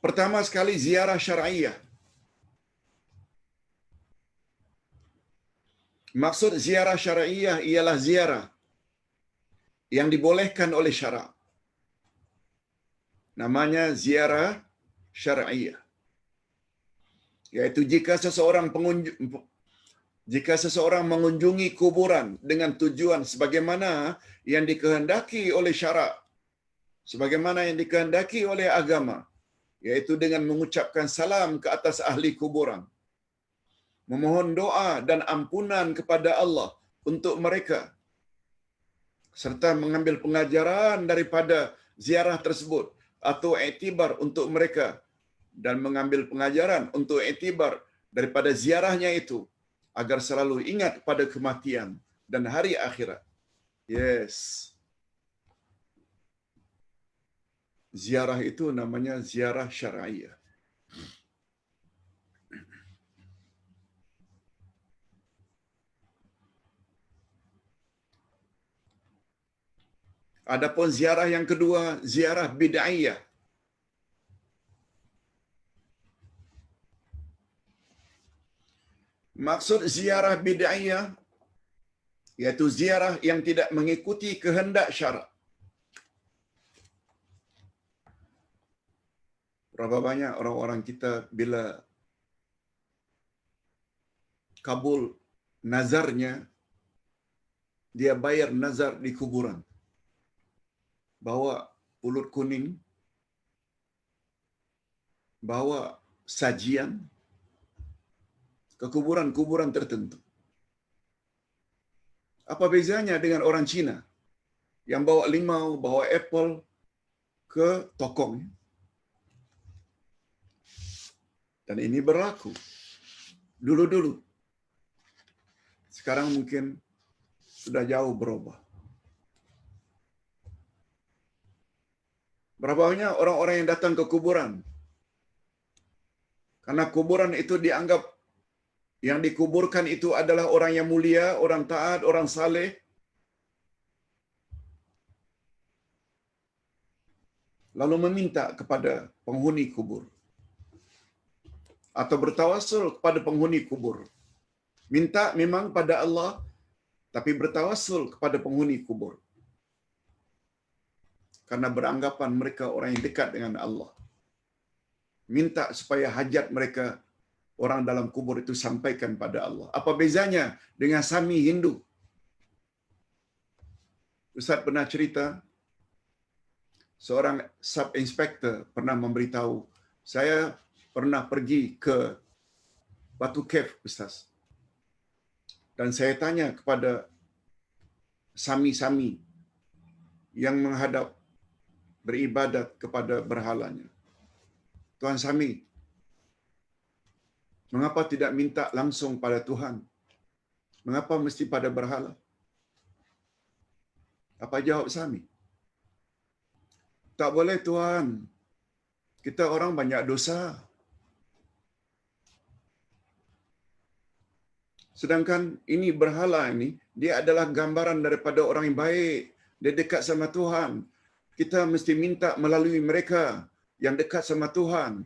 S1: Pertama sekali ziarah syar'iyah. Maksud ziarah syar'iyah ialah ziarah yang dibolehkan oleh syarak. Namanya ziarah syar'iyah. Yaitu jika seseorang mengunjungi kuburan dengan tujuan sebagaimana yang dikehendaki oleh syarak, sebagaimana yang dikehendaki oleh agama, yaitu dengan mengucapkan salam ke atas ahli kuburan, memohon doa dan ampunan kepada Allah untuk mereka, serta mengambil pengajaran daripada ziarah tersebut atau iktibar untuk mereka, dan mengambil pengajaran untuk iktibar daripada ziarahnya itu agar selalu ingat pada kematian dan hari akhirat. Yes. Ziarah itu namanya ziarah syar'iyah. Adapun ziarah yang kedua, ziarah bid'iyah. Maksud ziarah bid'iyah iaitu ziarah yang tidak mengikuti kehendak syarak. Berapa banyak orang-orang kita bila kabul nazarnya, dia bayar nazar di kuburan. Bawa pulut kuning, bawa sajian ke kuburan-kuburan tertentu. Apa bezanya dengan orang Cina yang bawa limau, bawa apple ke tokong? Dan ini berlaku dulu-dulu. Sekarang mungkin sudah jauh berubah. Berapa banyak orang-orang yang datang ke kuburan? Karena kuburan itu dianggap yang dikuburkan itu adalah orang yang mulia, orang taat, orang saleh. Lalu meminta kepada penghuni kubur. Atau bertawassul kepada penghuni kubur. Minta memang pada Allah, tapi bertawassul kepada penghuni kubur. Karena beranggapan mereka orang yang dekat dengan Allah. Minta supaya hajat mereka orang dalam kubur itu sampaikan pada Allah. Apa bezanya dengan Sami Hindu? Ustaz pernah cerita, seorang sub-inspector pernah memberitahu, saya pernah pergi ke Batu Cave, Ustaz. Dan saya tanya kepada Sami-Sami yang menghadap beribadat kepada berhalanya. Tuan Sami, mengapa tidak minta langsung pada Tuhan? Mengapa mesti pada berhala? Apa jawab Sami? Tak boleh Tuan. Kita orang banyak dosa. Sedangkan ini berhala ini, dia adalah gambaran daripada orang yang baik. Dia dekat sama Tuhan. Kita mesti minta melalui mereka yang dekat sama Tuhan.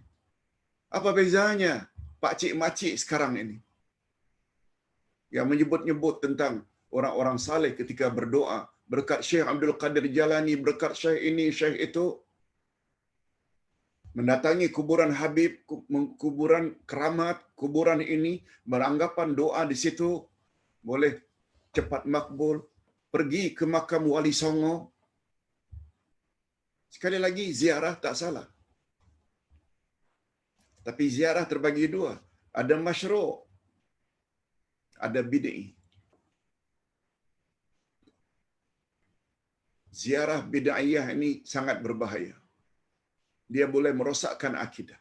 S1: Apa bezanya pakcik-makcik sekarang ini? Yang menyebut-nyebut tentang orang-orang saleh ketika berdoa. Berkat Syekh Abdul Qadir Jalani, berkat Syekh ini, Syekh itu. Mendatangi kuburan Habib, kuburan keramat, kuburan ini, beranggapan doa di situ boleh cepat makbul. Pergi ke makam Wali Songo. Sekali lagi, ziarah tak salah. Tapi ziarah terbagi dua. Ada masyru', ada bid'i. Ziarah bid'iyah ini sangat berbahaya. Dia boleh merosakkan akidah.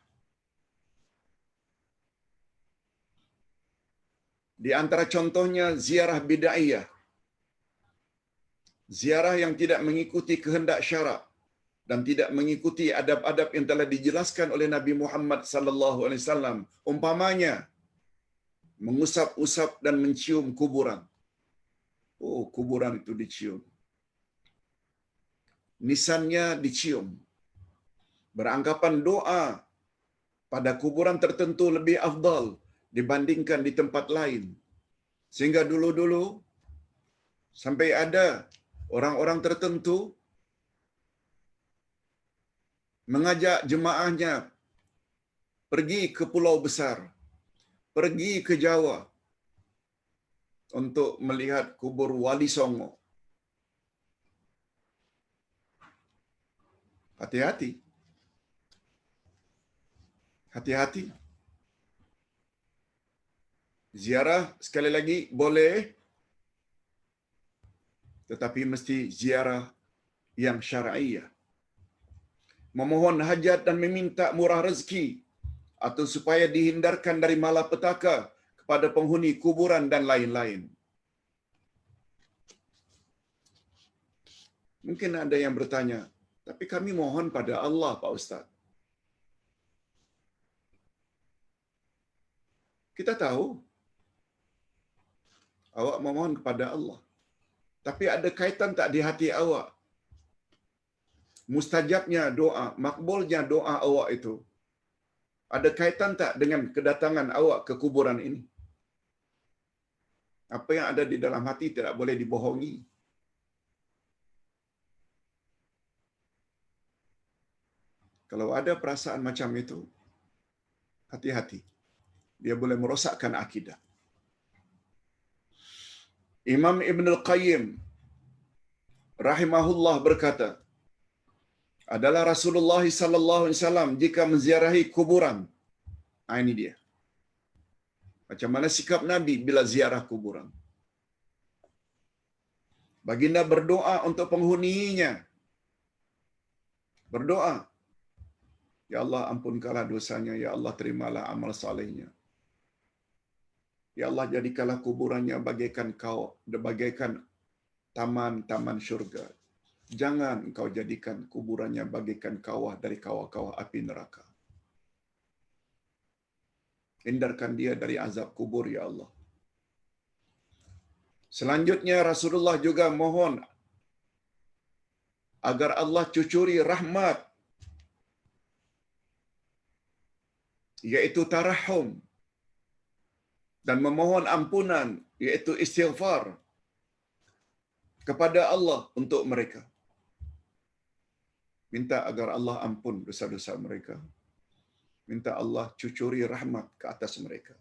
S1: Di antara contohnya ziarah bid'iyah. Ziarah yang tidak mengikuti kehendak syarak dan tidak mengikuti adab-adab yang telah dijelaskan oleh Nabi Muhammad sallallahu alaihi wasallam. Umpamanya mengusap-usap dan mencium kuburan. Oh, kuburan itu dicium. Nisannya dicium. Beranggapan doa pada kuburan tertentu lebih afdal dibandingkan di tempat lain. Sehingga dulu-dulu sampai ada orang-orang tertentu mengajak jemaahnya pergi ke pulau besar, pergi ke Jawa untuk melihat kubur Wali Songo. Hati-hati. Hati-hati. Ziarah sekali lagi boleh, tetapi mesti ziarah yang syar'iyah. Memohon hajat dan meminta murah rezeki atau supaya dihindarkan dari malapetaka kepada penghuni kuburan dan lain-lain. Mungkin ada yang bertanya, tapi kami mohon pada Allah, Pak Ustaz. Kita tahu awak memohon kepada Allah. Tapi ada kaitan tak di hati awak? Mustajabnya doa, makbulnya doa awak itu, ada kaitan tak dengan kedatangan awak ke kuburan ini? Apa yang ada di dalam hati tidak boleh dibohongi. Kalau ada perasaan macam itu, hati-hati. Dia boleh merosakkan akidah. Imam Ibn Al-Qayyim rahimahullah berkata, adalah Rasulullah sallallahu alaihi wasallam jika menziarahi kuburan. Ini dia. Macam mana sikap Nabi bila ziarah kuburan? Baginda berdoa untuk penghuninya. Berdoa, ya Allah ampunkanlah dosanya, ya Allah terimalah amal salehnya. Ya Allah jadikanlah kuburannya bagaikan taman-taman syurga. Jangan engkau jadikan kuburannya bagaikan kawah dari kawah-kawah api neraka. Hindarkan dia dari azab kubur, ya Allah. Selanjutnya Rasulullah juga mohon agar Allah cucuri rahmat, yaitu tarahum, dan memohon ampunan, yaitu istighfar kepada Allah untuk mereka. Minta agar Allah ampun dosa-dosa mereka. Minta Allah cucuri rahmat ke atas mereka.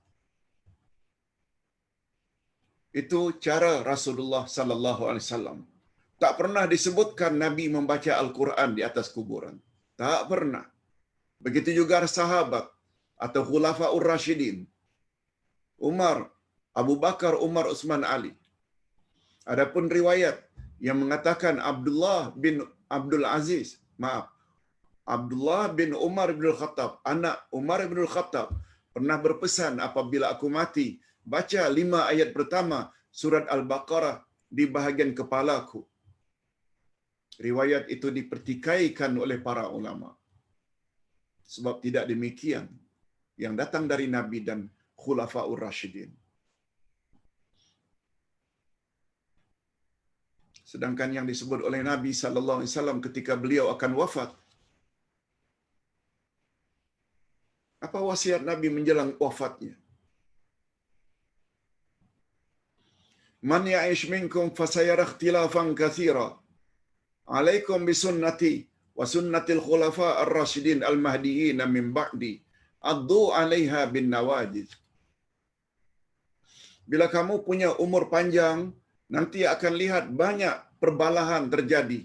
S1: Itu cara Rasulullah sallallahu alaihi wasallam. Tak pernah disebutkan Nabi membaca Al-Quran di atas kuburan. Tak pernah. Begitu juga sahabat atau khulafaur rasyidin. Umar, Abu Bakar, Umar, Utsman, Ali. Adapun riwayat yang mengatakan Abdullah bin Umar bin Al-Khattab, anak Umar bin Al-Khattab, pernah berpesan apabila aku mati, baca 5 ayat pertama surat Al-Baqarah di bahagian kepalaku. Riwayat itu dipertikaikan oleh para ulama. Sebab tidak demikian yang datang dari Nabi dan Khulafaur Rasyidin. Sedangkan yang disebut oleh Nabi sallallahu alaihi wasallam ketika beliau akan wafat, apa wasiat Nabi menjelang wafatnya? Man ya'ish minkum fasayara ikhtilafan katsira. Alaikum bisunnati wa sunnatil khulafa ar-rasyidin al-mahdiyyin min ba'di. Addu 'alaiha bin nawajid. Bila kamu punya umur panjang, nanti akan lihat banyak perbalahan terjadi.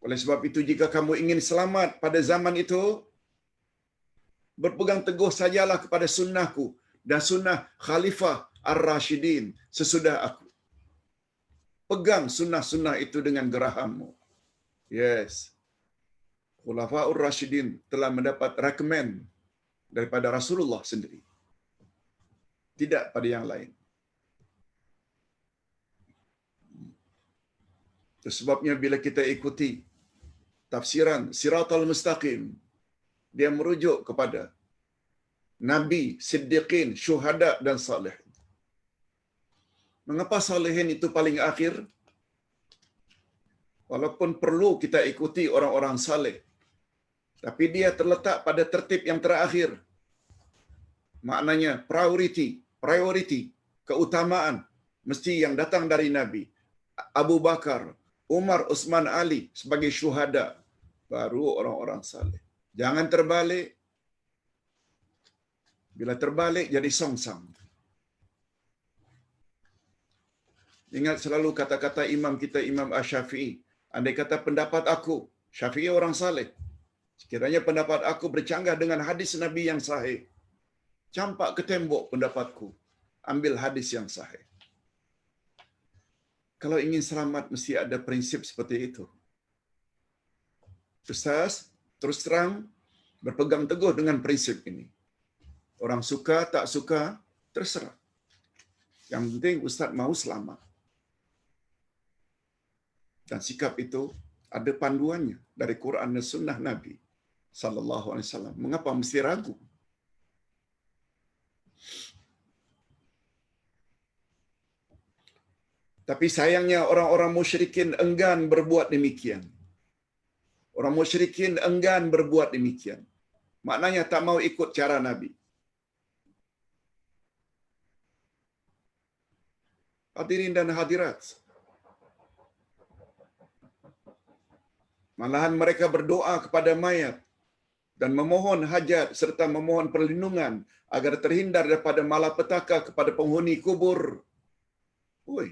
S1: Oleh sebab itu, jika kamu ingin selamat pada zaman itu, berpegang teguh sajalah kepada sunnahku dan sunnah Khalifah Ar-Rashidin sesudah aku. Pegang sunnah-sunnah itu dengan gerahammu. Yes. Khulafaur Rashidin telah mendapat rekomen daripada Rasulullah sendiri. Tidak pada yang lain. Itu sebabnya bila kita ikuti tafsiran Siratal Mustaqim, dia merujuk kepada Nabi, Siddiqin, Syuhada dan Salih. Mengapa Salihin itu paling akhir? Walaupun perlu kita ikuti orang-orang saleh, tapi dia terletak pada tertib yang terakhir. Maknanya priority, keutamaan mesti yang datang dari Nabi. Abu Bakar, Umar, Utsman, Ali sebagai syuhada, baru orang-orang saleh. Jangan terbalik. Bila terbalik jadi songsang. Ingat selalu kata-kata imam kita, Imam Asy-Syafi'i. Andai kata pendapat aku, Syafi'i orang saleh, sekiranya pendapat aku bercanggah dengan hadis Nabi yang sahih, campak ke tembok pendapatku, ambil hadis yang sahih. Kalau ingin selamat, mesti ada prinsip seperti itu. Ustaz, terus terang, berpegang teguh dengan prinsip ini. Orang suka, tak suka, terserah. Yang penting Ustaz mahu selamat. Dan sikap itu ada panduannya dari Quran dan Sunnah Nabi sallallahu alaihi wasallam. Mengapa mesti ragu? Tapi sayangnya orang-orang musyrikin enggan berbuat demikian. Orang musyrikin enggan berbuat demikian. Maknanya tak mau ikut cara Nabi. Hadirin dan hadirat, malahan mereka berdoa kepada mayat dan memohon hajat serta memohon perlindungan agar terhindar daripada malapetaka kepada penghuni kubur. Oi.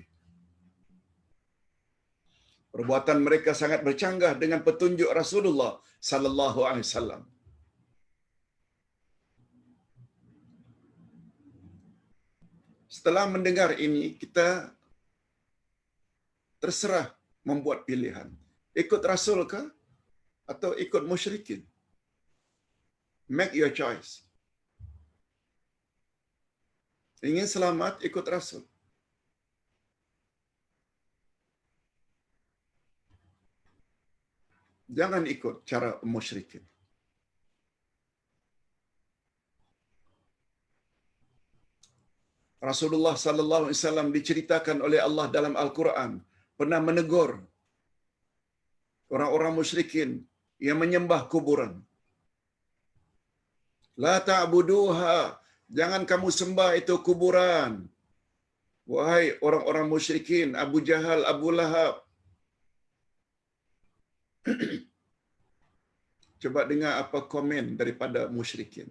S1: Perbuatan mereka sangat bercanggah dengan petunjuk Rasulullah sallallahu alaihi wasallam. Setelah mendengar ini, kita terserah membuat pilihan. Ikut Rasul ke atau ikut musyrikin? Make your choice. Ingin selamat, ikut Rasul. Jangan ikut cara musyrikin. Rasulullah sallallahu alaihi wasallam diceritakan oleh Allah dalam Al-Quran pernah menegur orang-orang musyrikin yang menyembah kuburan. La ta'buduha, jangan kamu sembah itu kuburan. Wahai orang-orang musyrikin, Abu Jahal, Abu Lahab. Coba dengar apa komen daripada musyrikin.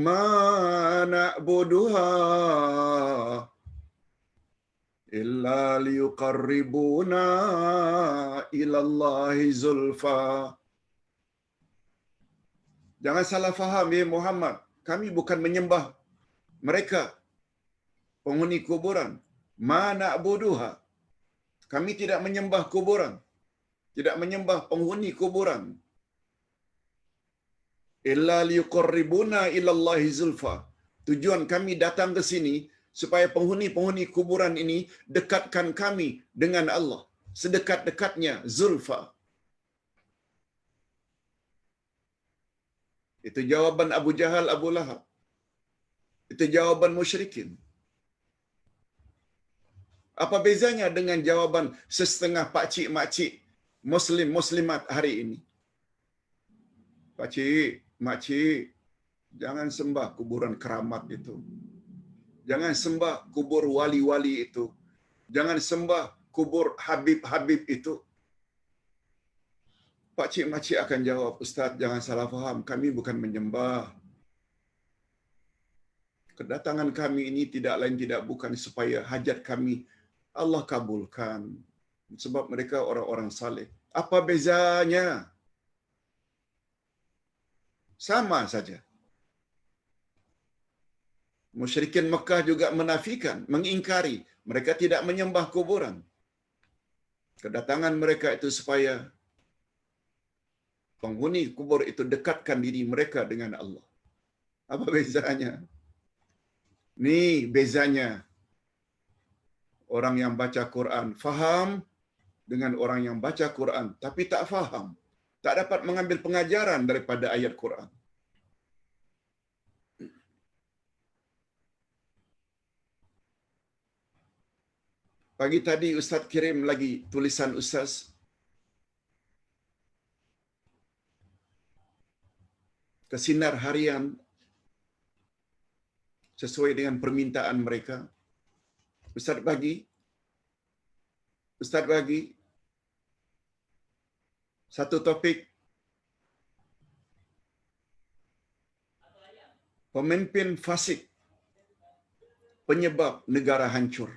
S1: Ma na'buduha illa liyuqarribuna ila Allahi zulfa. Jangan salah faham ya Muhammad. Kami bukan menyembah mereka, penghuni kuburan. Ma na'buduha. Kami tidak menyembah kuburan. Tidak menyembah penghuni kuburan. Illa liyuqarribuna ila Allahi zulfa. Tujuan kami datang ke sini supaya penghuni-penghuni kuburan ini dekatkan kami dengan Allah sedekat-dekatnya, zulfa. Itu jawaban Abu Jahal, Abu Lahab. Itu jawaban musyrikin. Apa bezanya dengan jawaban setengah pakcik-makcik Muslim-Muslimat hari ini? Pakcik, makcik, jangan sembah kuburan keramat itu. Jangan sembah kubur wali-wali itu. Jangan sembah kubur habib-habib itu. Pakcik-makcik akan jawab, Ustaz, jangan salah faham. Kami bukan menyembah. Kedatangan kami ini tidak lain tidak bukan supaya hajat kami Allah kabulkan. Sebab mereka orang-orang saleh. Apa bezanya? Sama saja. Musyrikin Mekah juga menafikan, mengingkari. Mereka tidak menyembah kuburan. Kedatangan mereka itu supaya penghuni kubur itu dekatkan diri mereka dengan Allah. Apa bezanya? Ni bezanya. Orang yang baca Quran faham dengan orang yang baca Quran tapi tak faham. Tak dapat mengambil pengajaran daripada ayat Quran. Pagi tadi Ustaz kirim lagi tulisan Ustaz. ke sinar harian sesuai dengan permintaan mereka. Ustaz bagi satu topik pemimpin fasik penyebab negara hancur.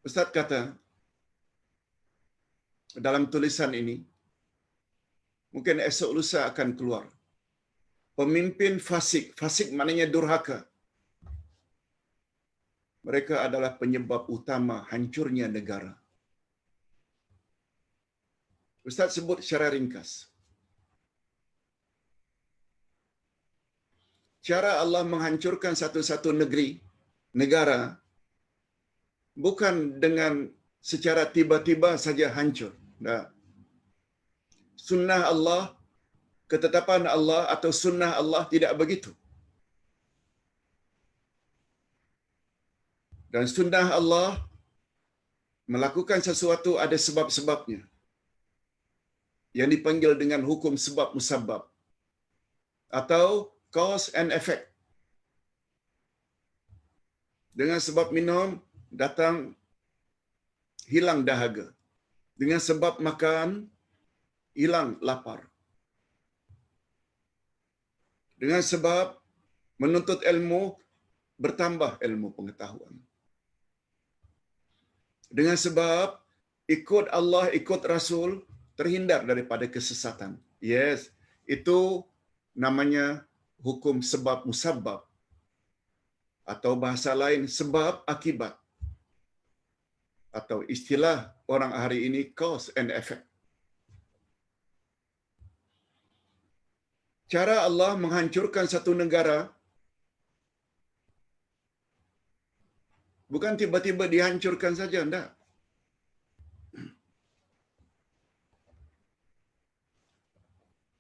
S1: Ustaz kata dalam tulisan ini, mungkin esok lusa akan keluar. Pemimpin fasik, fasik maknanya durhaka. Mereka adalah penyebab utama hancurnya negara. Ustaz sebut secara ringkas. Cara Allah menghancurkan satu-satu negara, bukan dengan secara tiba-tiba saja hancur. Nah, sunnah Allah, ketetapan Allah atau sunnah Allah tidak begitu. Dan sunnah Allah melakukan sesuatu ada sebab-sebabnya, yang dipanggil dengan hukum sebab musabab atau cause and effect. Dengan sebab minum, datang hilang dahaga. Dengan sebab makan, hilang lapar. Dengan sebab menuntut ilmu, bertambah ilmu pengetahuan. Dengan sebab ikut Allah, ikut Rasul, terhindar daripada kesesatan. Yes, itu namanya hukum sebab musabab. Atau bahasa lain, sebab akibat. Atau istilah orang hari ini, cause and effect. Cara Allah menghancurkan satu negara, bukan tiba-tiba dihancurkan saja, enggak.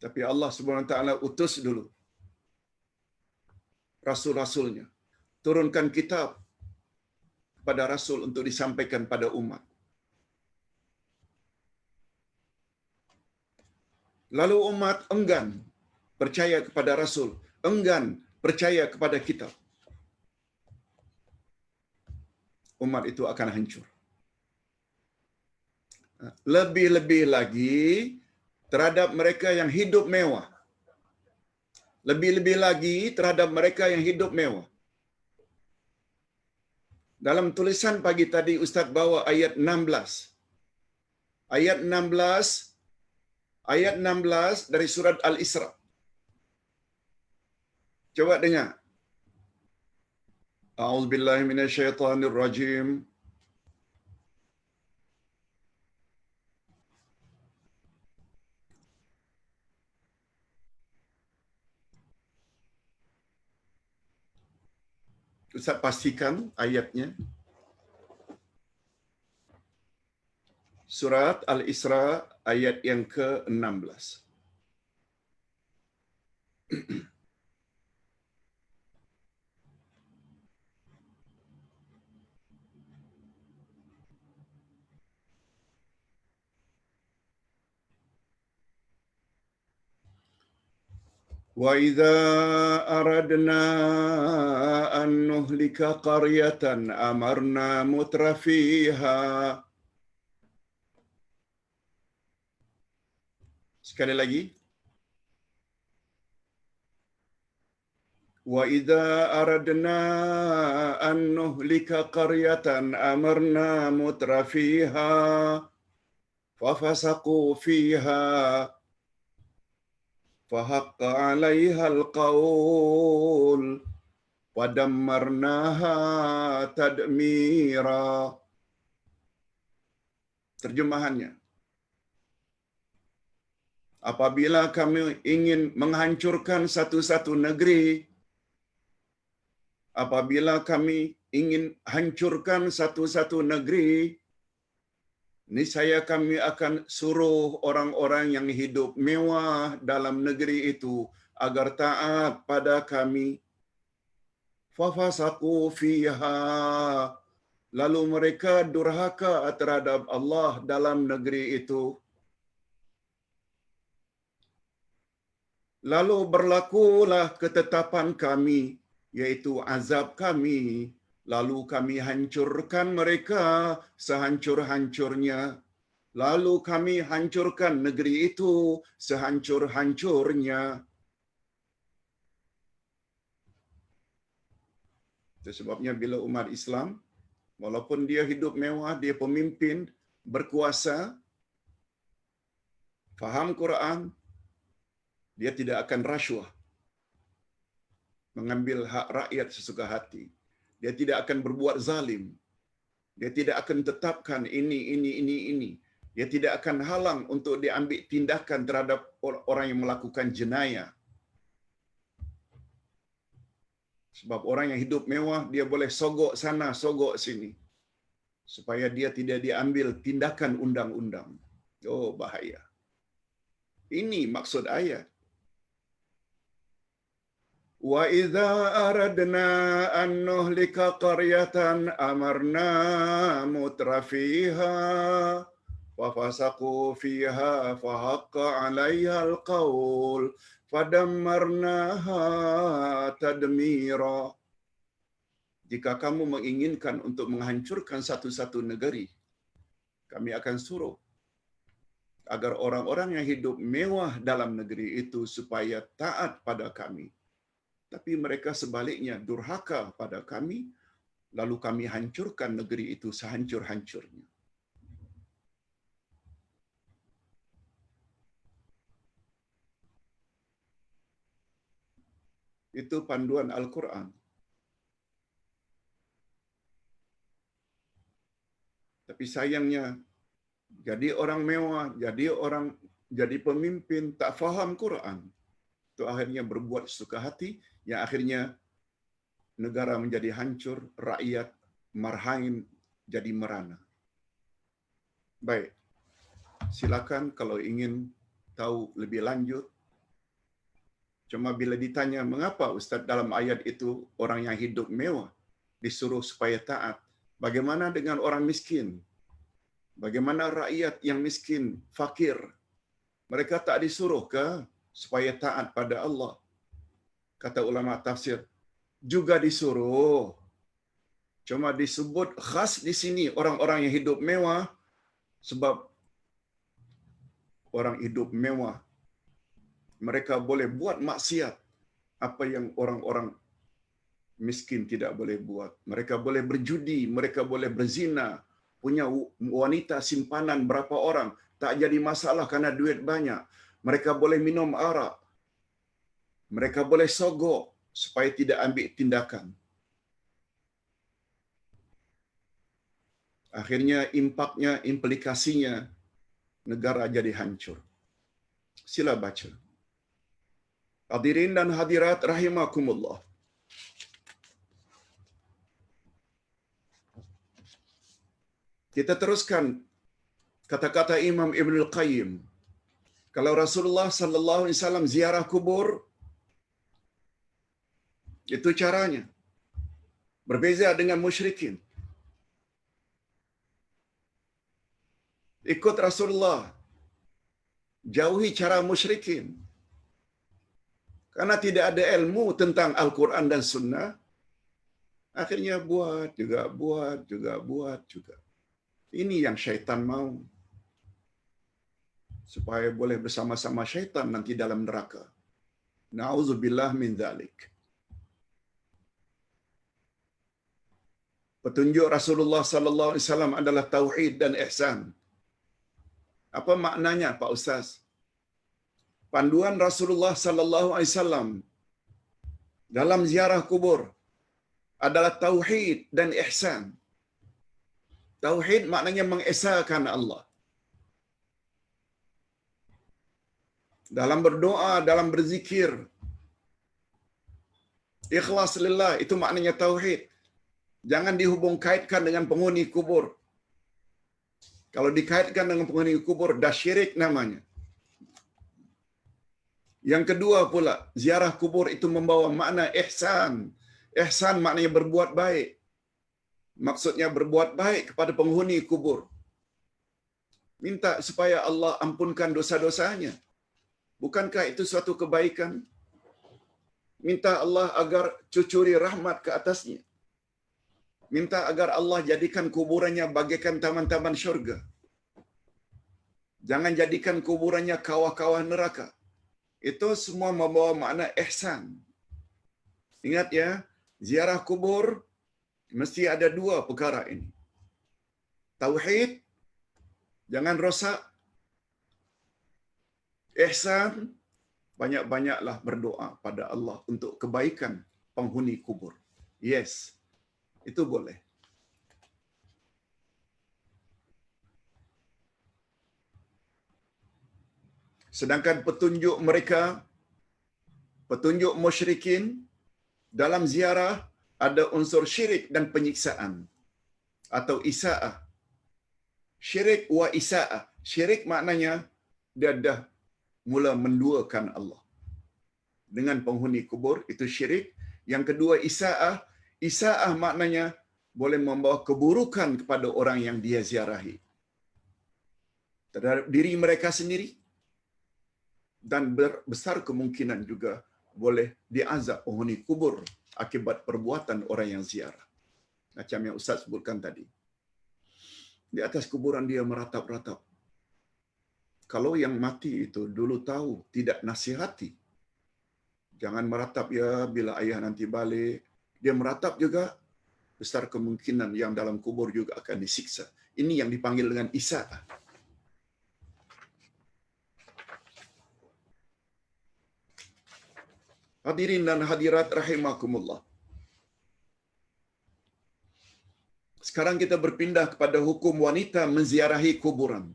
S1: Tapi Allah Subhanahu Wa Taala utus dulu rasul-rasulnya, turunkan kitab pada rasul untuk disampaikan pada umat. Lalu umat enggan percaya kepada rasul, enggan percaya kepada kitab. Umat itu akan hancur. Lebih-lebih lagi terhadap mereka yang hidup mewah. Lebih-lebih lagi terhadap mereka yang hidup mewah. Dalam tulisan pagi tadi Ustaz bawa ayat 16. Ayat 16 dari surat Al-Isra. Coba dengar. A'udzubillahi minasyaitonirrajim. Ustaz pastikan ayatnya. Surat Al-Isra ayat yang ke-16. Wa idza aradna an nuhlika qaryatan amarna mutrafiha. Sekali lagi. Wa idza aradna an nuhlika qaryatan amarna mutrafiha fafasaqu fiha fahaqqa 'alaiha al-qaul wa dammarnaha tadmira. Terjemahannya, apabila kami ingin menghancurkan satu-satu negeri, apabila kami ingin hancurkan satu-satu negeri, niscaya kami akan suruh orang-orang yang hidup mewah dalam negeri itu agar taat pada kami. Fafasaqu fiha, lalu mereka durhaka terhadap Allah dalam negeri itu. Lalu berlakulah ketetapan kami, yaitu azab kami. Lalu kami hancurkan mereka sehancur-hancurnya. Lalu kami hancurkan negeri itu sehancur-hancurnya. Itu sebabnya bila umat Islam, walaupun dia hidup mewah, dia pemimpin, berkuasa, faham Quran, dia tidak akan rasuah, mengambil hak rakyat sesuka hati. Dia tidak akan berbuat zalim. Dia tidak akan tetapkan ini. Dia tidak akan halang untuk diambil tindakan terhadap orang yang melakukan jenayah. Sebab orang yang hidup mewah, dia boleh sogok sana, sogok sini. Supaya dia tidak diambil tindakan undang-undang. Oh, bahaya. Ini maksud ayat. Wa idza aradna an nuhlika qaryatan amarna mutrafiha wa fasaqu fiha fa haqqa 'alaiha al-qaul fadammarnaha tadmira. Jika kamu menginginkan untuk menghancurkan satu-satu negeri, kami akan suruh agar orang-orang yang hidup mewah dalam negeri itu supaya taat pada kami. Tapi mereka sebaliknya durhaka pada kami, lalu kami hancurkan negeri itu sehancur-hancurnya. Itu panduan Al-Quran. Tapi sayangnya, jadi orang mewah, jadi pemimpin, tak faham Quran. Itu akhirnya berbuat suka hati, yang akhirnya negara menjadi hancur, rakyat marhain jadi merana. Baik, silakan kalau ingin tahu lebih lanjut. Cuma bila ditanya, mengapa Ustaz dalam ayat itu orang yang hidup mewah disuruh supaya taat? Bagaimana dengan orang miskin? Bagaimana rakyat yang miskin, fakir? Mereka tak disuruh ke supaya taat pada Allah? Kata ulama tafsir, juga disuruh. Cuma disebut khas di sini orang-orang yang hidup mewah, sebab orang hidup mewah, mereka boleh buat maksiat apa yang orang-orang miskin tidak boleh buat. Mereka boleh berjudi, mereka boleh berzina, punya wanita simpanan berapa orang, tak jadi masalah karena duit banyak. Mereka boleh minum arak. Mereka boleh sogok supaya tidak ambil tindakan. Akhirnya implikasinya negara jadi hancur. Sila baca. Hadirin dan hadirat rahimakumullah. Kita teruskan kata-kata Imam Ibn Al-Qayyim. Kalau Rasulullah sallallahu alaihi wasallam ziarah kubur, itu caranya. Berbeza dengan musyrikin. Ikut Rasulullah. Jauhi cara musyrikin. Karena tidak ada ilmu tentang Al-Quran dan Sunnah, akhirnya buat juga. Ini yang syaitan mau. Supaya boleh bersama-sama syaitan nanti dalam neraka. Na'udzubillah min dzalik. Petunjuk Rasulullah sallallahu alaihi wasallam adalah tauhid dan ihsan. Apa maknanya Pak Ustaz? Panduan Rasulullah sallallahu alaihi wasallam dalam ziarah kubur adalah tauhid dan ihsan. Tauhid maknanya mengesahkan Allah. Dalam berdoa, dalam berzikir, ikhlas lillah, itu maknanya tauhid. Jangan dihubung kaitkan dengan penghuni kubur. Kalau dikaitkan dengan penghuni kubur, dah syirik namanya. Yang kedua pula, ziarah kubur itu membawa makna ihsan. Ihsan maknanya berbuat baik. Maksudnya berbuat baik kepada penghuni kubur. Minta supaya Allah ampunkan dosa-dosanya. Bukankah itu suatu kebaikan? Minta Allah agar cucuri rahmat ke atasnya. Minta agar Allah jadikan kuburannya bagaikan taman-taman syurga. Jangan jadikan kuburannya kawah-kawah neraka. Itu semua membawa makna ihsan. Ingat ya, ziarah kubur mesti ada dua perkara ini. Tauhid, jangan rosak. Ihsan, banyak-banyaklah berdoa pada Allah untuk kebaikan penghuni kubur. Yes, itu boleh. Sedangkan petunjuk mereka, petunjuk musyrikin dalam ziarah ada unsur syirik dan penyiksaan atau isaah. Syirik wa isaah. Syirik maknanya dia dah mula menduakan Allah dengan penghuni kubur, itu syirik. Yang kedua isaah. Isaah maknanya boleh membawa keburukan kepada orang yang dia ziarahi terhadap diri mereka sendiri, dan besar kemungkinan juga boleh diazab penghuni kubur akibat perbuatan orang yang ziarah. Macam yang Ustaz sebutkan tadi. Di atas kuburan dia meratap-ratap. Kalau yang mati itu dulu tahu, tidak nasihati. Jangan meratap ya bila ayah nanti balik. Dia meratap juga, besar kemungkinan yang dalam kubur juga akan disiksa. Ini yang dipanggil dengan isaah. Hadirin dan hadirat rahimakumullah. Sekarang kita berpindah kepada hukum wanita menziarahi kuburan.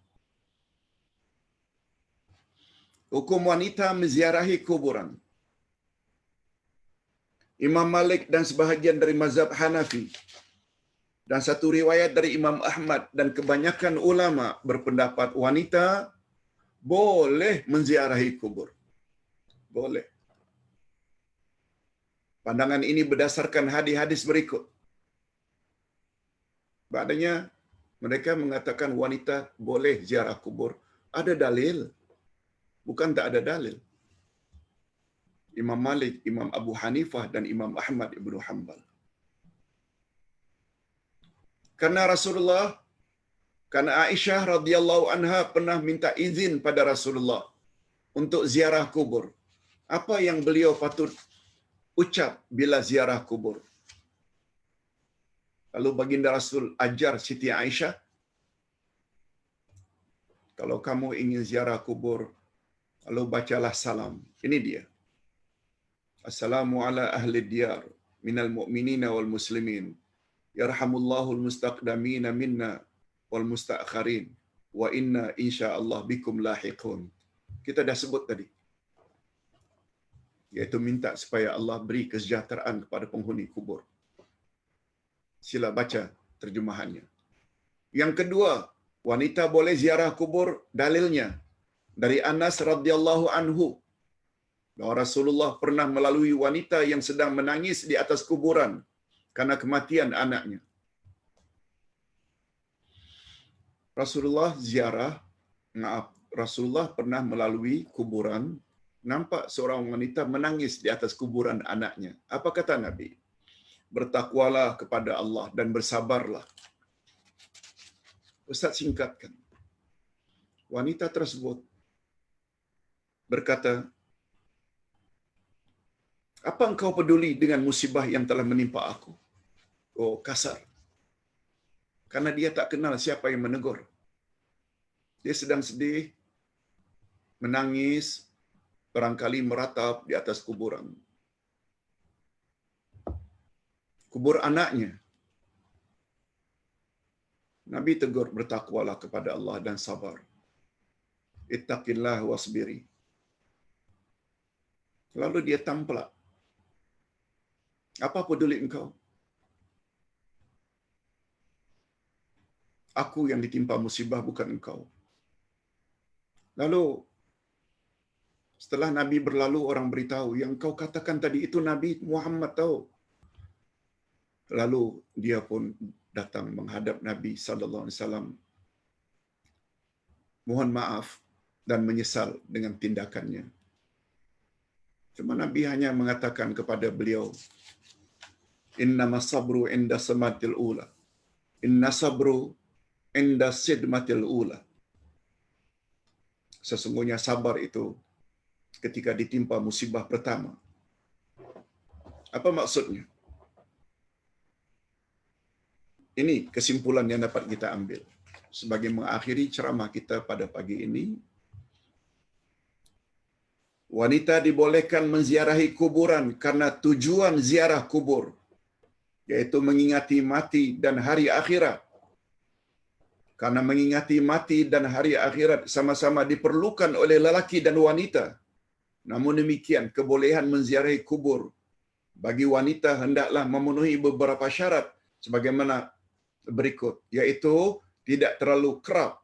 S1: Hukum wanita menziarahi kuburan. Imam Malik dan sebahagian dari mazhab Hanafi dan satu riwayat dari Imam Ahmad dan kebanyakan ulama berpendapat wanita boleh menziarahi kubur. Boleh. Pandangan ini berdasarkan hadis-hadis berikut. Maknanya mereka mengatakan wanita boleh ziarah kubur. Ada dalil. Bukan tak ada dalil. Imam Malik, Imam Abu Hanifah dan Imam Ahmad Ibnu Hanbal. Karena Aisyah radhiyallahu anha pernah minta izin pada Rasulullah untuk ziarah kubur. Apa yang beliau patut ucap bila ziarah kubur? Lalu baginda Rasul ajar Siti Aisyah, kalau kamu ingin ziarah kubur, lalu bacalah salam. Ini dia. Assalamu ala ahli diyar minal mu'minina wal muslimin. Yarhamullahul mustaqdamina minna wal musta'akharin. Wa inna insyaallah bikum lahiqun. Kita dah sebut tadi. Iaitu minta supaya Allah beri kesejahteraan kepada penghuni kubur. Sila baca terjemahannya. Yang kedua, wanita boleh ziarah kubur, dalilnya dari Anas radhiyallahu anhu bahwa Rasulullah pernah melalui wanita yang sedang menangis di atas kuburan karena kematian anaknya. Rasulullah pernah melalui kuburan, nampak seorang wanita menangis di atas kuburan anaknya. Apa kata Nabi? Bertakwalah kepada Allah dan bersabarlah. Ustaz singkatkan. Wanita tersebut berkata, apa engkau peduli dengan musibah yang telah menimpa aku? Oh, kasar. Karena dia tak kenal siapa yang menegur. Dia sedang sedih, menangis, barangkali meratap di atas kuburan. Kubur anaknya. Nabi tegur, bertakwalah kepada Allah dan sabar. Ittaqillah wasbiri. Lalu dia tampilak. Apa peduli engkau? Aku yang ditimpa musibah, bukan engkau. Lalu setelah Nabi berlalu, orang beritahu, yang kau katakan tadi itu Nabi Muhammad tahu. Lalu dia pun datang menghadap Nabi sallallahu alaihi wasallam. Mohon maaf, dan menyesal dengan tindakannya. Cuma Nabi hanya mengatakan kepada beliau, "Innama sabru inda samatil ula. Inna sabru inda sidmatil ula." Sesungguhnya sabar itu ketika ditimpa musibah pertama. Apa maksudnya? Ini kesimpulan yang dapat kita ambil. Sebagai mengakhiri ceramah kita pada pagi ini, wanita dibolehkan menziarahi kuburan karena tujuan ziarah kubur, yaitu mengingati mati dan hari akhirat. Karena mengingati mati dan hari akhirat sama-sama diperlukan oleh lelaki dan wanita. Namun demikian, kebolehan menziarahi kubur bagi wanita hendaklah memenuhi beberapa syarat sebagaimana berikut, yaitu tidak terlalu kerap.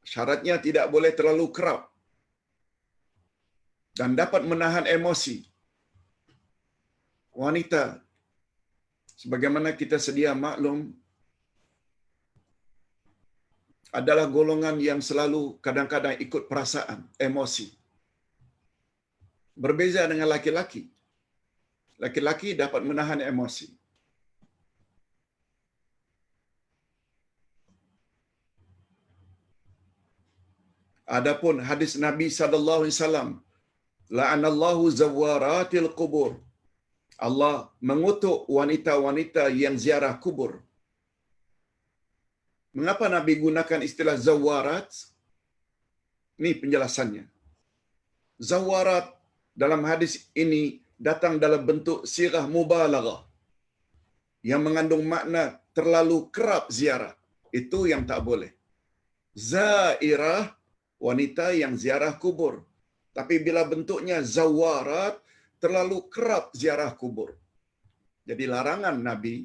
S1: Syaratnya tidak boleh terlalu kerap dan dapat menahan emosi. Wanita, sebagaimana kita sedia maklum, adalah golongan yang selalu kadang-kadang ikut perasaan, emosi. Berbeza dengan laki-laki. Laki-laki dapat menahan emosi. Adapun hadis Nabi sallallahu alaihi wasallam, la'anallahu zawaratil qubur. Allah mengutuk wanita-wanita yang ziarah kubur. Mengapa Nabi gunakan istilah zawarat? Ini penjelasannya. Zawarat dalam hadis ini datang dalam bentuk sirah mubalaghah yang mengandung makna terlalu kerap ziarah. Itu yang tak boleh. Zairah, wanita yang ziarah kubur. Tapi bila bentuknya zawarat, terlalu kerap ziarah kubur. Jadi larangan Nabi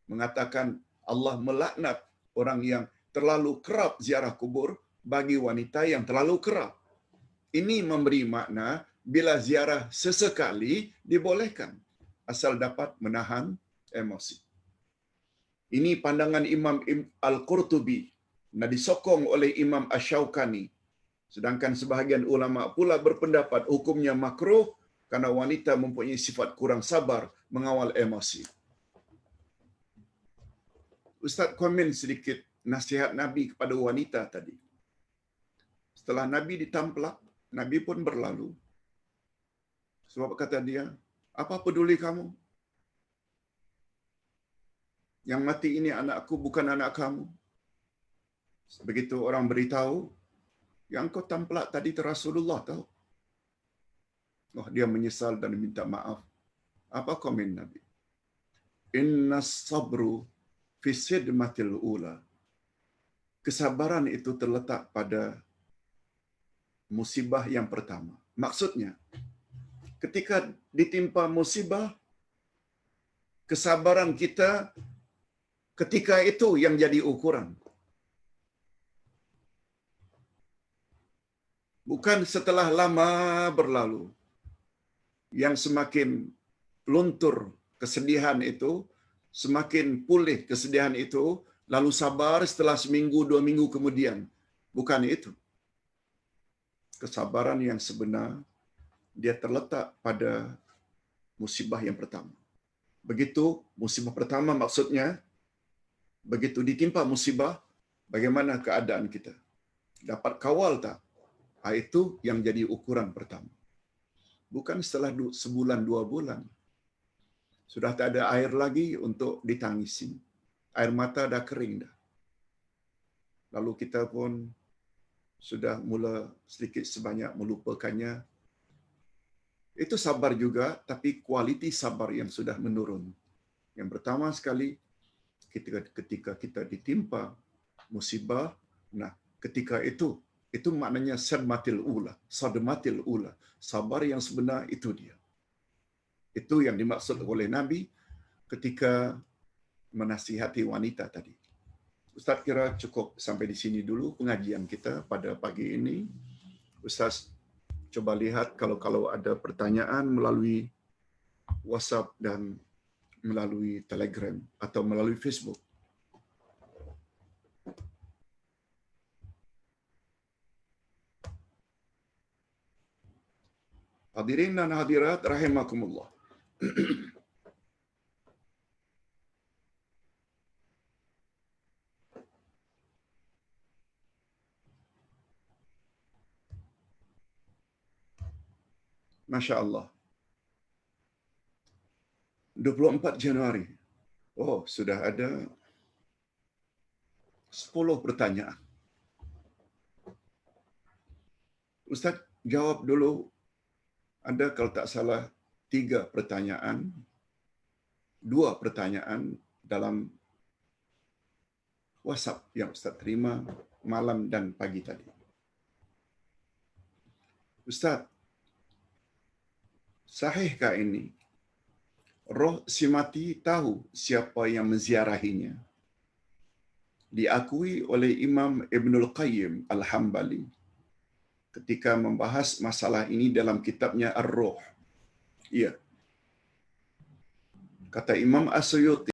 S1: mengatakan Allah melaknat orang yang terlalu kerap ziarah kubur bagi wanita yang terlalu kerap. Ini memberi makna bila ziarah sesekali dibolehkan, asal dapat menahan emosi. Ini pandangan Imam Al-Qurtubi dan disokong oleh Imam Asy-Syaukani. Sedangkan sebahagian ulama pula berpendapat hukumnya makruh karena wanita mempunyai sifat kurang sabar mengawal emosi. Ustaz komen sedikit nasihat Nabi kepada wanita tadi. Setelah Nabi ditamplak, Nabi pun berlalu. Sebab kata dia, "Apa peduli kamu? Yang mati ini anakku, bukan anak kamu." Begitu orang beritahu, yang kau tamplak tadi itu Rasulullah tahu. Oh, dia menyesal dan minta maaf. Apa komen Nabi? Inna sabru fi sidmatil ula. Kesabaran itu terletak pada musibah yang pertama. Maksudnya, ketika ditimpa musibah, kesabaran kita ketika itu yang jadi ukuran. Bukan setelah lama berlalu. Yang semakin luntur kesedihan itu, semakin pulih kesedihan itu, lalu sabar setelah seminggu, 2 minggu kemudian. Bukan itu. Kesabaran yang sebenar, dia terletak pada musibah yang pertama. Begitu musibah pertama maksudnya, begitu ditimpa musibah, bagaimana keadaan kita? Dapat kawal tak? Itu yang jadi ukuran pertama. Bukan setelah sebulan, 2 bulan. Sudah tak ada air lagi untuk ditangisi. Air mata dah kering dah. Lalu kita pun sudah mula sedikit sebanyak melupakannya. Itu sabar juga, tapi kualiti sabar yang sudah menurun. Yang pertama sekali, ketika kita ditimpa musibah, nah ketika itu maknanya sadmatil ula. Sabar yang sebenar itu dia. Itu yang dimaksud oleh Nabi ketika menasihati wanita tadi. Ustaz kira cukup sampai di sini dulu pengajian kita pada pagi ini. Ustaz coba lihat kalau ada pertanyaan melalui WhatsApp dan melalui Telegram atau melalui Facebook. Hadirin dan hadirat rahimakumullah. Masya Allah. 24 Januari. Oh, sudah ada 10 pertanyaan. Ustaz jawab dulu. Ada kalau tak salah 3 pertanyaan, 2 pertanyaan dalam WhatsApp yang Ustaz terima malam dan pagi tadi. Ustaz, sahihkah ini? Roh si mati tahu siapa yang menziarahinya. Diakui oleh Imam Ibnul Qayyim Al-Hambali ketika membahas masalah ini dalam kitabnya Ar-Ruh. Ya. Kata Imam As-Suyuti,